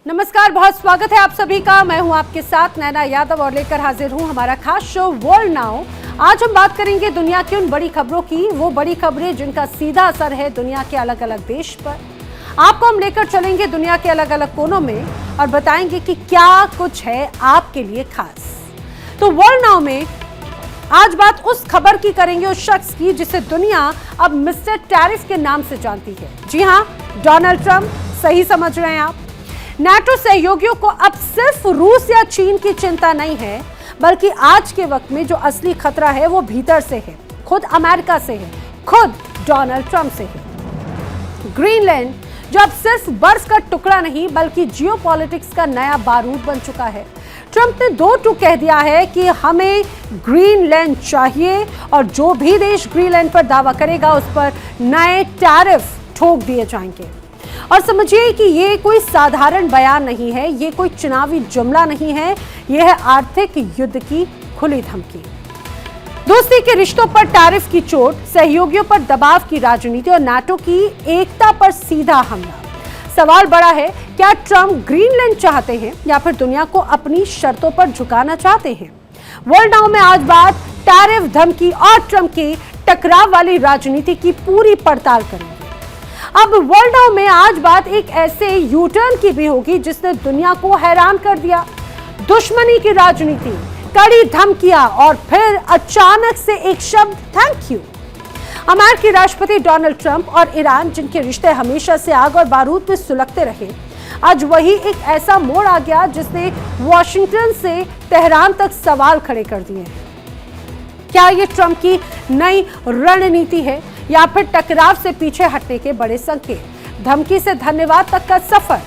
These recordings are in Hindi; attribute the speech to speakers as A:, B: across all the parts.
A: नमस्कार, बहुत स्वागत है आप सभी का। मैं हूं आपके साथ नैना यादव और लेकर हाजिर हूं हमारा खास शो वर्ल्ड नाउ। आज हम बात करेंगे दुनिया की उन बड़ी खबरों की, वो बड़ी खबरें जिनका सीधा असर है दुनिया के अलग अलग देश पर। आपको हम लेकर चलेंगे दुनिया के अलग अलग कोनों में और बताएंगे कि क्या कुछ है आपके लिए खास। तो वर्ल्ड नाउ में आज बात उस खबर की करेंगे, उस शख्स की जिसे दुनिया अब मिस्टर टैरिफ के नाम से जानती है। जी हां, डोनाल्ड ट्रंप। सही समझ रहे हैं आप। नाटो सहयोगियों को अब सिर्फ रूस या चीन की चिंता नहीं है, बल्कि आज के वक्त में जो असली खतरा है वो भीतर से है, खुद अमेरिका से है, खुद डोनाल्ड ट्रंप से है। ग्रीनलैंड जो अब सिर्फ बर्फ का टुकड़ा नहीं बल्कि जियोपॉलिटिक्स का नया बारूद बन चुका है। ट्रंप ने दो टूक कह दिया है कि हमें ग्रीनलैंड चाहिए और जो भी देश ग्रीनलैंड पर दावा करेगा उस पर नए टैरिफ ठोक दिए जाएंगे। और समझिए कि ये कोई साधारण बयान नहीं है, ये कोई चुनावी जुमला नहीं है, यह है आर्थिक युद्ध की खुली धमकी। दोस्ती के रिश्तों पर टैरिफ की चोट, सहयोगियों पर दबाव की राजनीति और नाटो की एकता पर सीधा हमला। सवाल बड़ा है, क्या ट्रंप ग्रीनलैंड चाहते हैं या फिर दुनिया को अपनी शर्तों पर झुकाना चाहते हैं? वर्ल्ड नाउ में आज बात टैरिफ, धमकी और ट्रंप की टकराव वाली राजनीति की पूरी पड़ताल करेंगे। अब वर्ल्ड नाउ में आज बात एक ऐसे यू टर्न की भी होगी जिसने दुनिया को हैरान कर दिया। दुश्मनी की राजनीति, कड़ी धमकियां और फिर अचानक से एक शब्द, थैंक यू। अमेरिकी राष्ट्रपति डोनाल्ड ट्रंप और ईरान, जिनके रिश्ते हमेशा से आग और बारूद में सुलगते रहे, आज वही एक ऐसा मोड़ आ गया जिसने वॉशिंगटन से तेहरान तक सवाल खड़े कर दिए हैं। क्या ये ट्रंप की नई रणनीति है या फिर टकराव से पीछे हटने के बड़े संकेत? धमकी से धन्यवाद तक का सफर।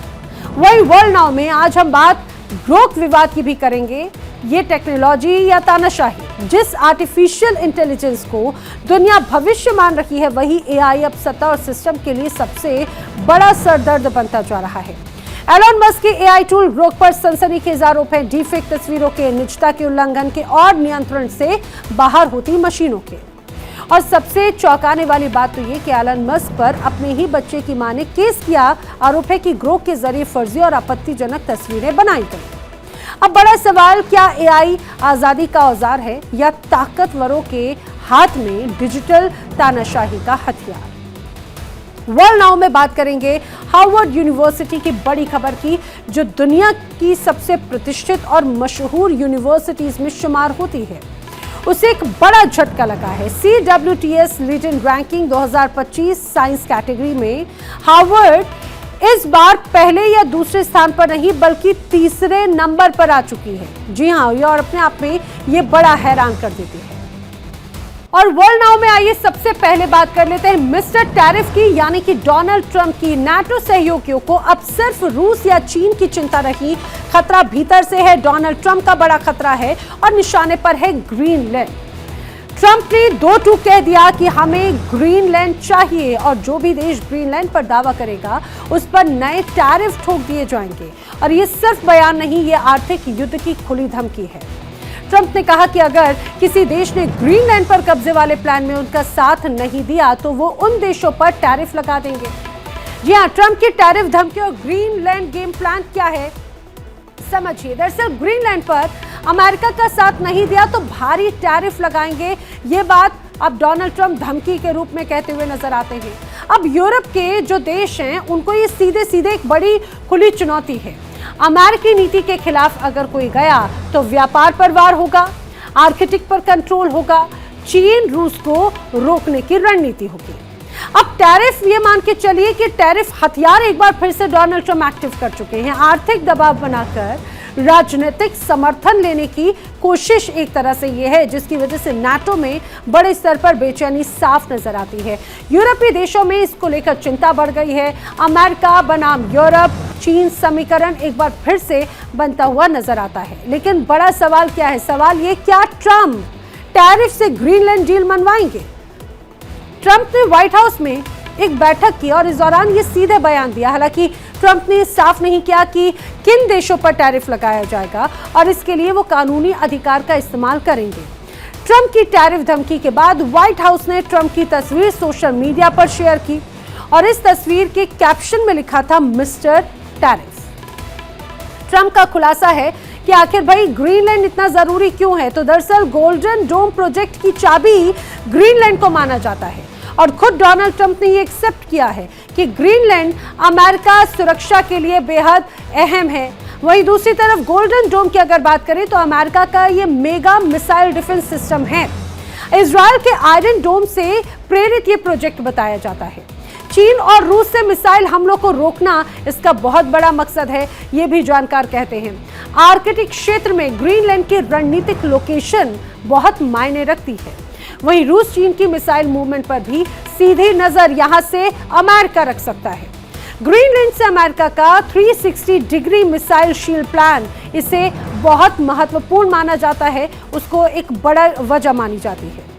A: वही वर्ल्ड नाउ में आज हम बात ग्रोक विवाद की भी करेंगे। ये टेक्नोलॉजी या तानाशाही, जिस आर्टिफिशियल इंटेलिजेंस को दुनिया भविष्य मान रही है, वही एआई अब सत्ता और सिस्टम के लिए सबसे बड़ा सरदर्द बनता जा रहा है। एलन मस्क के एआई टूल ग्रोक पर सनसनीखेज आरोप है, डीफेक तस्वीरों के, निजता के उल्लंघन के और नियंत्रण से बाहर होती मशीनों के। और सबसे चौंकाने वाली बात तो ये कि एलन मस्क पर अपने ही बच्चे की मां ने केस किया। आरोप है कि ग्रोक के जरिए फर्जी और आपत्तिजनक तस्वीरें बनाई गई। अब बड़ा सवाल, क्या एआई आजादी का औजार है या ताकतवरों के हाथ में डिजिटल तानाशाही का हथियार? वर्ल्ड नाउ में बात करेंगे हार्वर्ड यूनिवर्सिटी की बड़ी खबर की, जो दुनिया की सबसे प्रतिष्ठित और मशहूर यूनिवर्सिटीज में शुमार होती है। उसे एक बड़ा झटका लगा है। CWTS legend ranking 2025 science category में हार्वर्ड इस बार पहले या दूसरे स्थान पर नहीं बल्कि तीसरे नंबर पर आ चुकी है। जी हां, ये और अपने आप में ये बड़ा हैरान कर देती है। और वर्ल्ड नाउ में आइए सबसे पहले बात कर लेते हैं मिस्टर टैरिफ की, यानी कि डोनाल्ड ट्रंप की। नाटो सहयोगियों को अब सिर्फ रूस या चीन की चिंता नहीं, खतरा भीतर से है। डोनाल्ड ट्रंप का बड़ा खतरा है और निशाने पर है ग्रीनलैंड। ट्रंप ने दो टूक कह दिया कि हमें ग्रीनलैंड चाहिए और जो भी देश ग्रीनलैंड पर दावा करेगा उस पर नए टैरिफ ठोक दिए जाएंगे। और ये सिर्फ बयान नहीं, ये आर्थिक युद्ध की खुली धमकी है। ट्रंप ने कहा कि अगर किसी देश ने ग्रीनलैंड पर कब्जे वाले प्लान में उनका साथ नहीं दिया तो वो उन देशों पर टैरिफ लगा देंगे। जी हां, ट्रंप की टैरिफ धमकी और ग्रीनलैंड गेम प्लान क्या है, समझिए। दरअसल ग्रीनलैंड पर अमेरिका का साथ नहीं दिया तो भारी टैरिफ लगाएंगे। ये बात अब डोनाल्ड ट्रंप धमकी के रूप में कहते हुए नजर आते हैं। अब यूरोप के जो देश हैं उनको ये सीधे सीधे एक बड़ी खुली चुनौती है। अमेरिकी नीति के खिलाफ अगर कोई गया तो व्यापार पर वार होगा, आर्कटिक पर कंट्रोल होगा, चीन रूस को रोकने की रणनीति होगी। अब टैरिफ, ये मान के चलिए कि टैरिफ हथियार एक बार फिर से डोनाल्ड ट्रंप एक्टिव कर चुके हैं। आर्थिक दबाव बनाकर राजनीतिक समर्थन लेने की कोशिश एक तरह से ये है, जिसकी वजह से नाटो में बड़े स्तर पर बेचैनी साफ नजर आती है। यूरोपीय देशों में इसको लेकर चिंता बढ़ गई है। अमेरिका बनाम यूरोप चीन समीकरण एक बार फिर से बनता हुआ नजर आता है। लेकिन बड़ा सवाल क्या है? सवाल ये, क्या ट्रंप टैरिफ से ग्रीनलैंड डील मनवाएंगे? ट्रंप ने व्हाइट हाउस में एक बैठक की और इस दौरान ये सीधे बयान दिया। हालांकि ट्रंप ने साफ नहीं किया कि किन देशों पर टैरिफ लगाया जाएगा और इसके लिए वो कानूनी अधिकार का इस्तेमाल करेंगे। ट्रंप की टैरिफ धमकी के बाद व्हाइट हाउस ने ट्रंप की तस्वीर सोशल मीडिया पर शेयर की और इस तस्वीर के कैप्शन में लिखा था मिस्टर टैरिफ। ट्रंप का खुलासा है कि आखिर भाई ग्रीनलैंड इतना जरूरी क्यों है। तो दरअसल गोल्डन डोम प्रोजेक्ट की चाबी ग्रीनलैंड को माना जाता है और खुद डोनाल्ड ट्रंप ने ये एक्सेप्ट किया है कि ग्रीनलैंड अमेरिका सुरक्षा के लिए बेहद अहम है। वहीं दूसरी तरफ गोल्डन डोम की अगर बात करें तो अमेरिका का ये मेगा मिसाइल डिफेंस सिस्टम है। इजराइल के आयरन डोम से प्रेरित ये प्रोजेक्ट बताया जाता है। चीन और रूस से मिसाइल हमलों को रोकना इसका बहुत बड़ा मकसद है, ये भी जानकार कहते हैं। आर्कटिक क्षेत्र में ग्रीनलैंड की रणनीतिक लोकेशन बहुत मायने रखती है। वहीं रूस चीन की मिसाइल मूवमेंट पर भी सीधी नजर यहां से अमेरिका रख सकता है। ग्रीनलैंड से अमेरिका का 360 डिग्री मिसाइल शील्ड प्लान इसे बहुत महत्वपूर्ण माना जाता है, उसको एक बड़ा वजह मानी जाती है।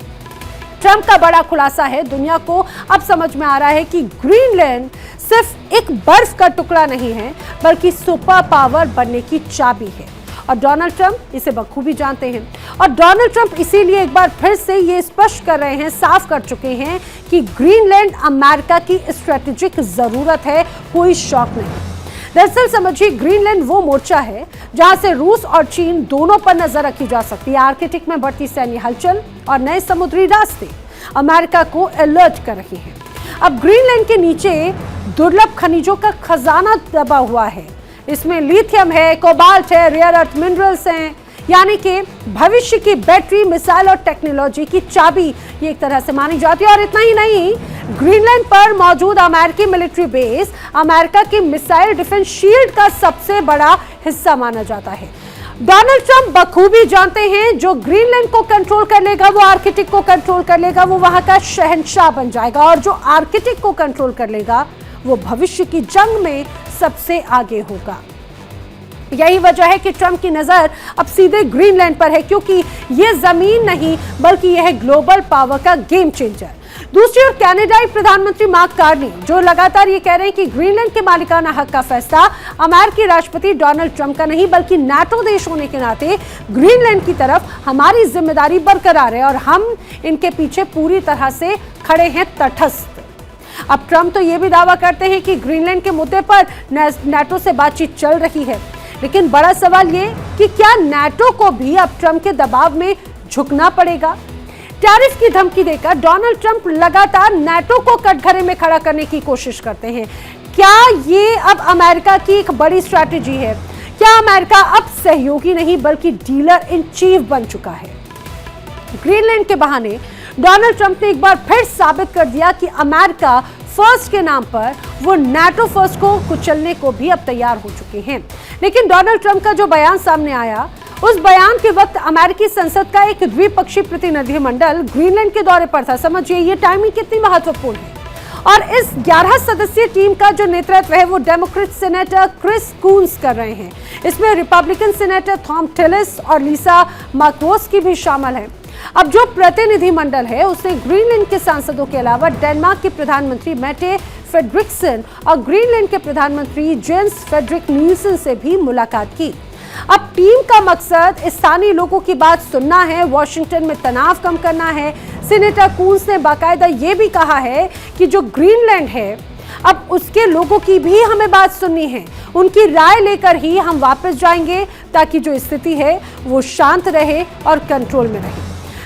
A: ट्रंप का बड़ा खुलासा है, दुनिया को अब समझ में आ रहा है कि ग्रीनलैंड सिर्फ एक बर्फ का टुकड़ा नहीं है बल्कि सुपर पावर बनने की चाबी है और डोनाल्ड ट्रंप इसे बखूबी जानते हैं। और डोनाल्ड ट्रंप इसीलिए एक बार फिर से ये स्पष्ट कर रहे हैं, साफ कर चुके हैं कि ग्रीनलैंड अमेरिका की स्ट्रेटेजिक जरूरत है, कोई शौक नहीं। दरअसल समझिए ग्रीनलैंड वो मोर्चा है जहां से रूस और चीन दोनों पर नजर रखी जा सकती है। आर्कटिक में बढ़ती सैन्य हलचल और नए समुद्री रास्ते अमेरिका को अलर्ट कर रही हैं। अब ग्रीनलैंड के नीचे दुर्लभ खनिजों का खजाना दबा हुआ है। इसमें लिथियम है, कोबाल्ट है, रेयर अर्थ मिनरल्स हैं, यानी कि भविष्य की बैटरी, मिसाइल और टेक्नोलॉजी की चाबी ये एक तरह से मानी जाती है। और इतना ही नहीं, ग्रीनलैंड पर मौजूद अमेरिकी मिलिट्री बेस अमेरिका की मिसाइल डिफेंस शील्ड का सबसे बड़ा हिस्सा माना जाता है। डोनाल्ड ट्रंप बखूबी जानते हैं जो ग्रीनलैंड को कंट्रोल कर लेगा वो आर्कटिक को कंट्रोल कर लेगा, वो वहां का शहंशाह बन जाएगा और जो आर्कटिक को कंट्रोल कर लेगा वो भविष्य की जंग में सबसे आगे होगा। यही वजह है कि ट्रंप की नजर अब सीधे ग्रीनलैंड पर है, क्योंकि यह जमीन नहीं बल्कि यह है ग्लोबल पावर का गेम चेंजर। दूसरी ओर कनाडाई प्रधानमंत्री मार्क कार्नी जो लगातार ये कह रहे हैं कि ग्रीनलैंड के मालिकाना हक का फैसला अमेरिकी राष्ट्रपति डोनाल्ड ट्रंप का नहीं बल्कि नाटो देश होने के नाते ग्रीनलैंड की तरफ हमारी जिम्मेदारी बरकरार है और हम इनके पीछे पूरी तरह से खड़े हैं तटस्थ। अब ट्रंप तो ये भी दावा करते हैं कि ग्रीनलैंड के मुद्दे पर नाटो से बातचीत चल रही है, लेकिन बड़ा सवाल ये कि क्या नाटो को भी अब ट्रंप के दबाव में झुकना पड़ेगा। टैरिफ की धमकी देकर डोनाल्ड ट्रंप लगातार नाटो को कटघरे में खड़ा करने की कोशिश करते हैं। क्या ये अब अमेरिका की एक बड़ी स्ट्रैटेजी है? क्या अमेरिका अब सहयोगी नहीं बल्कि डीलर इन चीफ बन चुका है? ग्रीनलैंड के बहाने डोनाल्ड ट्रंप ने एक बार फिर साबित कर दिया कि अमेरिका फर्स्ट के नाम पर वो नाटो फर्स्ट को कुचलने को भी अब तैयार हो चुके हैं। लेकिन डोनाल्ड ट्रंप का जो बयान सामने आया, उस बयान के वक्त अमेरिकी संसद का एक द्विपक्षीय प्रतिनिधिमंडल ग्रीनलैंड के दौरे पर था। समझिए ये टाइमिंग कितनी महत्वपूर्ण है। और इस 11 सदस्यीय टीम का जो नेतृत्व है वो डेमोक्रेट सेनेटर क्रिस कून्स कर रहे हैं। इसमें रिपब्लिकन सेनेटर थॉम टिलिस और लिसा मार्कोस्की भी शामिल हैं। अब जो प्रतिनिधिमंडल है उसने ग्रीनलैंड के सांसदों के अलावा डेनमार्क के प्रधानमंत्री मेटे फ्रेडरिक्सन और ग्रीनलैंड के प्रधानमंत्री जेंस फ्रेडरिक नील्सन से भी मुलाकात की। अब टीम का मकसद स्थानीय लोगों की बात सुनना है, वॉशिंगटन में तनाव कम करना है। सेनेटर कून्स ने बाकायदा ये भी कहा है कि जो ग्रीनलैंड है अब उसके लोगों की भी हमें बात सुननी है, उनकी राय लेकर ही हम वापस जाएंगे ताकि जो स्थिति है वो शांत रहे और कंट्रोल में रहे।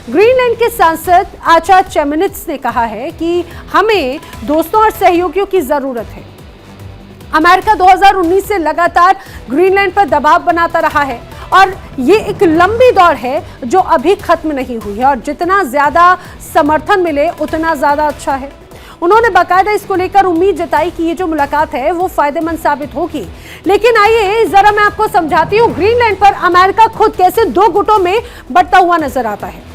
A: ग्रीनलैंड के सांसद आचा चेमेनिट्स ने कहा है कि हमें दोस्तों और सहयोगियों की जरूरत है। अमेरिका 2019 से लगातार ग्रीनलैंड पर दबाव बनाता रहा है और ये एक लंबी दौड़ है जो अभी खत्म नहीं हुई है और जितना ज्यादा समर्थन मिले उतना ज्यादा अच्छा है। उन्होंने बाकायदा इसको लेकर उम्मीद जताई कि ये जो मुलाकात है वो फायदेमंद साबित होगी। लेकिन आइए जरा मैं आपको समझाती हूँ ग्रीनलैंड पर अमेरिका खुद कैसे दो गुटों में बंटा हुआ नजर आता है।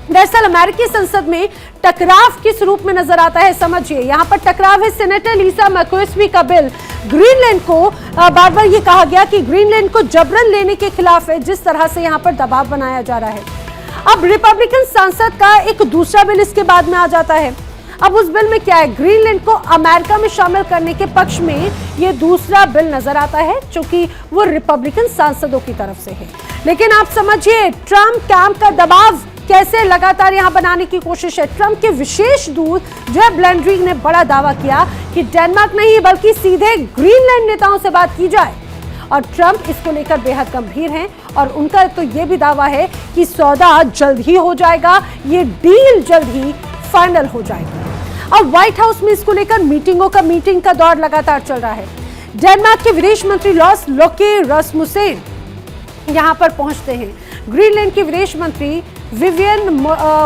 A: दरअसल अमेरिकी संसद में टकराव किस रूप में नजर आता है समझिए। यहाँ पर टकराव है सेनेटर लिसा मैकोस्की का बिल। ग्रीनलैंड को बार बार ये कहा गया कि ग्रीनलैंड को जबरन लेने के खिलाफ है, जिस तरह से यहाँ पर दबाव बनाया जा रहा है। अब रिपब्लिकन सांसद का एक दूसरा बिल इसके बाद में आ जाता है। अब उस बिल में क्या है, ग्रीनलैंड को अमेरिका में शामिल करने के पक्ष में ये दूसरा बिल नजर आता है जो कि वो रिपब्लिकन सांसदों की तरफ से है। लेकिन आप समझिए ट्रंप कैंप का दबाव कैसे लगातार यहां बनाने की कोशिश है। ट्रंप के विशेष दूत जेब लेंड्रिंग ने बड़ा दावा किया कि डेनमार्क नहीं बल्कि सीधे ग्रीनलैंड नेताओं से बात की जाए और ट्रंप इसको लेकर बेहद गंभीर हैं और उनका तो ये भी दावा है कि सौदा जल्द ही हो जाएगा, ये डील जल्द ही फाइनल हो जाएगी। अब व्हाइट हाउस में इसको लेकर मीटिंग का दौर लगातार चल रहा है। डेनमार्क के विदेश मंत्री लॉस लोके रस्मुसेन यहां पर पहुंचते हैं। ग्रीनलैंड के विदेश मंत्री विवियन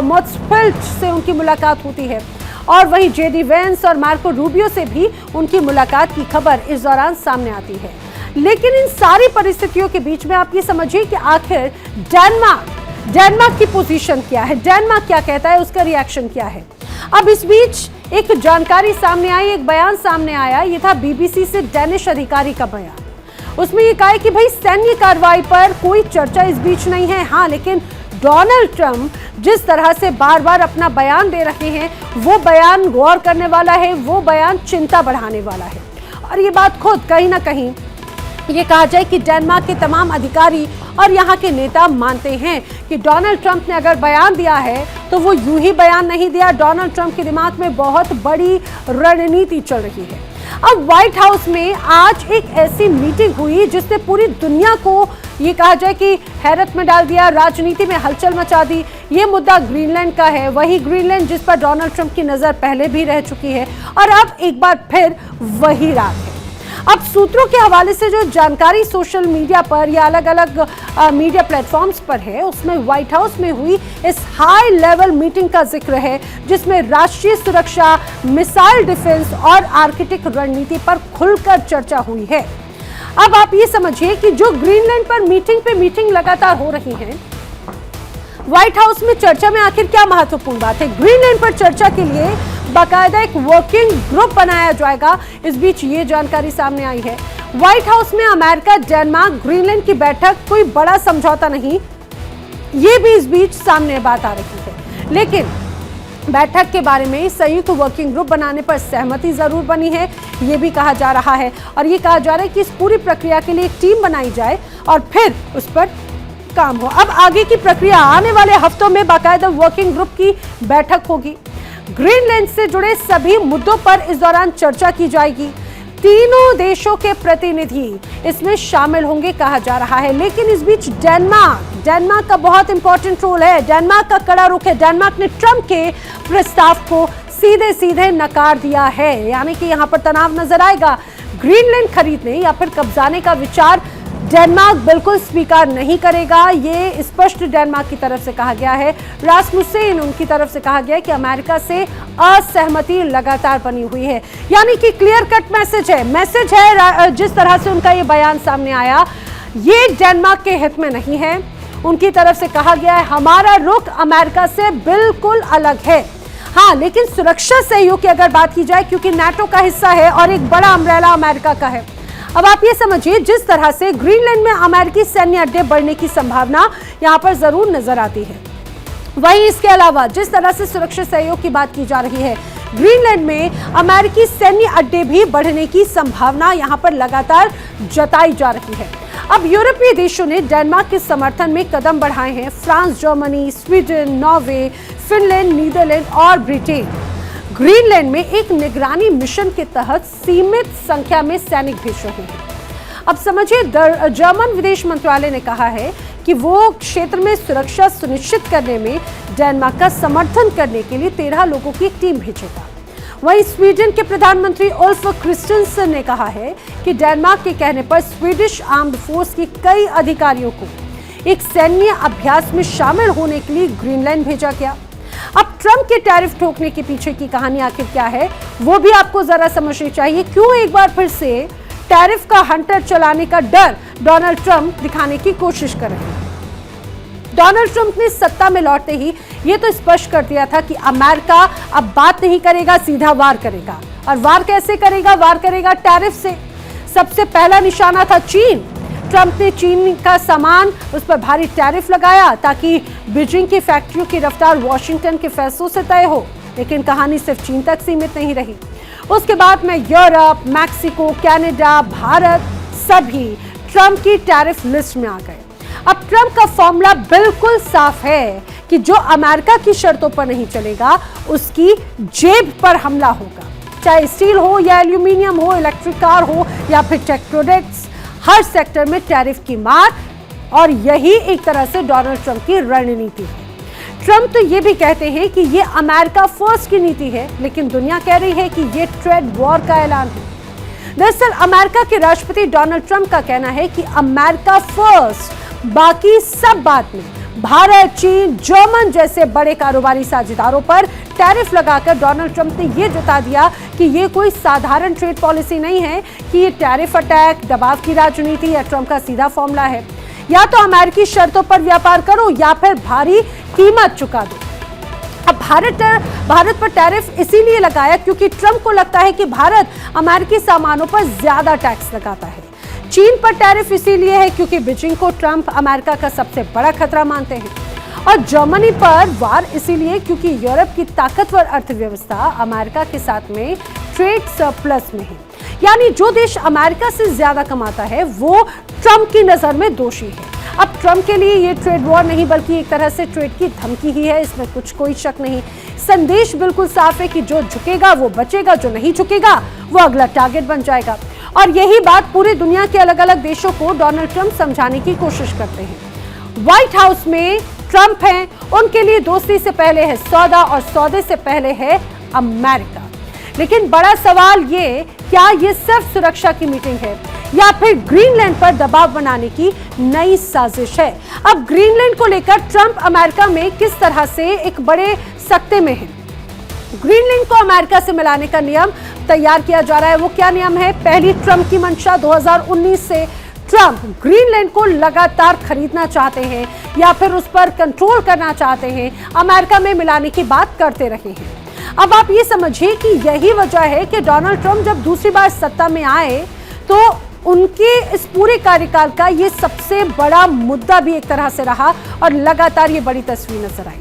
A: मोट्सफेल्ट से उनकी मुलाकात होती है और वहीं जेडी वेंस और मार्को रूबियो से भी उनकी मुलाकात की खबर इस दौरान सामने आती है। लेकिन इन सारी परिस्थितियों के बीच में आप ये समझिए कि आखिर डेनमार्क की पोजीशन क्या है, डेनमार्क क्या कहता है, उसका रिएक्शन क्या है। अब इस बीच एक जानकारी सामने आई, एक बयान सामने आया। ये था बीबीसी से डेनिश अधिकारी का बयान। उसमें ये कहा है कि भाई सैन्य कार्रवाई पर कोई चर्चा इस बीच नहीं है। हाँ, लेकिन डोनाल्ड ट्रंप जिस तरह से बार बार अपना बयान दे रहे हैं, वो बयान गौर करने वाला है, वो बयान चिंता बढ़ाने वाला है। और ये बात खुद कहीं ना कहीं ये कहा जाए कि डेनमार्क के तमाम अधिकारी और यहाँ के नेता मानते हैं कि डोनाल्ड ट्रंप ने अगर बयान दिया है तो वो यूं ही बयान नहीं दिया। डोनाल्ड ट्रंप के दिमाग में बहुत बड़ी रणनीति चल रही है। अब व्हाइट हाउस में आज एक ऐसी मीटिंग हुई जिसने पूरी दुनिया को ये कहा जाए कि हैरत में डाल दिया, राजनीति में हलचल मचा दी। ये मुद्दा ग्रीनलैंड का है, वही ग्रीनलैंड जिस पर डोनाल्ड ट्रंप की नजर पहले भी रह चुकी है और अब एक बार फिर वही रात है। अब सूत्रों के हवाले से जो जानकारी सोशल मीडिया पर या अलग अलग मीडिया प्लेटफॉर्म्स पर है, उसमें व्हाइट हाउस में हुई इस हाई लेवल मीटिंग का जिक्र है जिसमें राष्ट्रीय सुरक्षा, मिसाइल डिफेंस और आर्कटिक रणनीति पर खुलकर चर्चा हुई है। अब आप ये समझिए कि जो ग्रीनलैंड पर मीटिंग लगातार हो रही है, व्हाइट हाउस में चर्चा में आखिर क्या महत्वपूर्ण बात है। ग्रीनलैंड पर चर्चा के लिए बाकायदा एक वर्किंग ग्रुप बनाया जाएगा। इस बीच ये जानकारी सामने आई है, व्हाइट हाउस में अमेरिका, डेनमार्क, ग्रीनलैंड की बैठक कोई बड़ा समझौता नहीं, ये भी इस बीच सामने बात आ रही है। लेकिन बैठक के बारे में संयुक्त वर्किंग ग्रुप बनाने पर सहमति जरूर बनी है, ये भी कहा जा रहा है। और ये कहा जा रहा है कि इस पूरी प्रक्रिया के लिए एक टीम बनाई जाए और फिर उस पर काम हो। अब आगे की प्रक्रिया आने वाले हफ्तों में बाकायदा वर्किंग ग्रुप की बैठक होगी। ग्रीनलैंड से जुड़े सभी मुद्दों पर इस दौरान चर्चा की जाएगी। तीनों देशों के प्रतिनिधि इसमें शामिल होंगे कहा जा रहा है। लेकिन इस बीच डेनमार्क का बहुत इंपॉर्टेंट रोल है, डेनमार्क का कड़ा रुख है। डेनमार्क ने ट्रंप के प्रस्ताव को सीधे नकार दिया है, यानी कि यहाँ पर तनाव नजर आएगा। ग्रीनलैंड खरीदने या फिर कब्जाने का विचार डेनमार्क बिल्कुल स्वीकार नहीं करेगा, ये स्पष्ट डेनमार्क की तरफ से कहा गया है। रास्मुसेन उनकी तरफ से कहा गया है कि अमेरिका से असहमति लगातार बनी हुई है, यानी कि क्लियर कट मैसेज है। जिस तरह से उनका ये बयान सामने आया, ये डेनमार्क के हित में नहीं है। उनकी तरफ से कहा गया है हमारा रुख अमेरिका से बिल्कुल अलग है। हाँ, लेकिन सुरक्षा सहयोग की अगर बात की जाए, क्योंकि नाटो का हिस्सा है और एक बड़ा अम्ब्रेला अमेरिका का है। अब आप ये समझिए, जिस तरह से ग्रीनलैंड में अमेरिकी सैन्य अड्डे बढ़ने की संभावना यहां पर जरूर नजर आती है, वहीं इसके अलावा जिस तरह से सुरक्षा सहयोग की बात की जा रही है, ग्रीनलैंड में अमेरिकी सैन्य अड्डे भी बढ़ने की संभावना यहां पर लगातार जताई जा रही है। अब यूरोपीय देशों ने डेनमार्क के समर्थन में कदम बढ़ाए हैं। France, Germany, Sweden, Norway, Finland, Netherland और ब्रिटेन ग्रीनलैंड में एक निगरानी मिशन के तहत सीमित संख्या में सैनिक भेज रहे हैं। अब समझिए, जर्मन विदेश मंत्रालय ने कहा है कि वो क्षेत्र में सुरक्षा सुनिश्चित करने में डेनमार्क का समर्थन करने के लिए 13 लोगों की एक टीम भेजेगा। वहीं स्वीडन के प्रधानमंत्री उल्फ क्रिस्टनसन ने कहा है कि डेनमार्क के कहने पर स्वीडिश आर्म्ड फोर्स के कई अधिकारियों को एक सैन्य अभ्यास में शामिल होने के लिए ग्रीनलैंड भेजा गया। अब ट्रंप के टैरिफ ठोकने के पीछे की कहानी आखिर क्या है, वो भी आपको जरा समझनी चाहिए। क्यों एक बार फिर से टैरिफ का हंटर चलाने का डर डोनाल्ड ट्रंप दिखाने की कोशिश कर रहे हैं। डोनाल्ड ट्रंप ने सत्ता में लौटते ही ये तो स्पष्ट कर दिया था कि अमेरिका अब बात नहीं करेगा, सीधा वार करेगा। और वार कैसे करेगा? वार करेगा टैरिफ से। सबसे पहला निशाना था चीन। ट्रंप ने चीन का सामान, उस पर भारी टैरिफ लगाया ताकि बीजिंग की फैक्ट्रियों की रफ्तार वॉशिंगटन के फैसलों से तय हो। लेकिन कहानी सिर्फ चीन तक सीमित नहीं रही। उसके बाद में यूरोप, मैक्सिको, कनाडा, भारत सभी ट्रंप की टैरिफ लिस्ट में आ गए। अब ट्रंप का फॉर्मूला बिल्कुल साफ है कि जो अमेरिका की शर्तों पर नहीं चलेगा, उसकी जेब पर हमला होगा। चाहे स्टील हो या एल्यूमिनियम हो, इलेक्ट्रिक कार हो या फिर टेक प्रोडक्ट्स, हर सेक्टर में टैरिफ की मार, और यही एक तरह से डोनाल्ड ट्रंप की रणनीति है। ट्रंप तो ये भी कहते हैं कि ये अमेरिका फर्स्ट की नीति है, लेकिन दुनिया कह रही है कि ये ट्रेड वॉर का ऐलान है। दरअसल अमेरिका के राष्ट्रपति डोनाल्ड ट्रंप का कहना है कि अमेरिका फर्स्ट, बाकी सब बात में। भारत, चीन, जर्मन जैसे बड़े कारोबारी साझेदारों पर टैरिफ लगाकर डोनाल्ड ट्रंप ने यह जता दिया कि यह कोई साधारण ट्रेड पॉलिसी नहीं है, कि ये टैरिफ अटैक, दबाव की राजनीति या ट्रंप का सीधा फॉर्मूला है। या तो अमेरिकी शर्तों पर व्यापार करो या फिर भारी कीमत चुका दो। अब भारत पर टैरिफ इसीलिए लगाया क्योंकि ट्रंप को लगता है कि भारत अमेरिकी सामानों पर ज्यादा टैक्स लगाता है। चीन पर टैरिफ इसीलिए है क्योंकि बीजिंग को ट्रंप अमेरिका का सबसे बड़ा खतरा मानते हैं। और जर्मनी पर वार इसीलिए क्योंकि यूरोप की ताकतवर अर्थव्यवस्था अमेरिका के साथ में ट्रेड सरप्लस में है। यानी जो देश अमेरिका से ज्यादा कमाता है वो ट्रंप की नजर में दोषी है। अब ट्रंप के लिए ये ट्रेड वॉर नहीं बल्कि एक तरह से ट्रेड की धमकी ही है, इसमें कोई शक नहीं। संदेश बिल्कुल साफ है कि जो झुकेगा वो बचेगा, जो नहीं झुकेगा वो अगला टारगेट बन जाएगा। और यही बात पूरी दुनिया के अलग अलग देशों को डोनाल्ड ट्रंप समझाने की कोशिश करते हैं। व्हाइट हाउस में ट्रंप हैं, उनके लिए दोस्ती से पहले है सौदा और सौदे से पहले है अमेरिका। लेकिन बड़ा सवाल ये, क्या ये सिर्फ सुरक्षा की मीटिंग है या फिर ग्रीनलैंड पर दबाव बनाने की नई साजिश है? अब ग्रीनलैंड को लेकर ट्रंप अमेरिका में किस तरह से एक बड़े सख्ते में है। ग्रीनलैंड को अमेरिका से मिलाने का नियम तैयार किया जा रहा है। वो क्या नियम है? पहली ट्रंप की मंशा 2019 से ट्रंप ग्रीनलैंड को लगातार खरीदना चाहते हैं या फिर उस पर कंट्रोल करना चाहते हैं, अमेरिका में मिलाने की बात करते रहे हैं। अब आप ये समझिए कि यही वजह है कि डोनाल्ड ट्रंप जब दूसरी बार सत्ता में आए तो उनके इस पूरे कार्यकाल का ये सबसे बड़ा मुद्दा भी एक तरह से रहा और लगातार ये बड़ी तस्वीर नजर आई।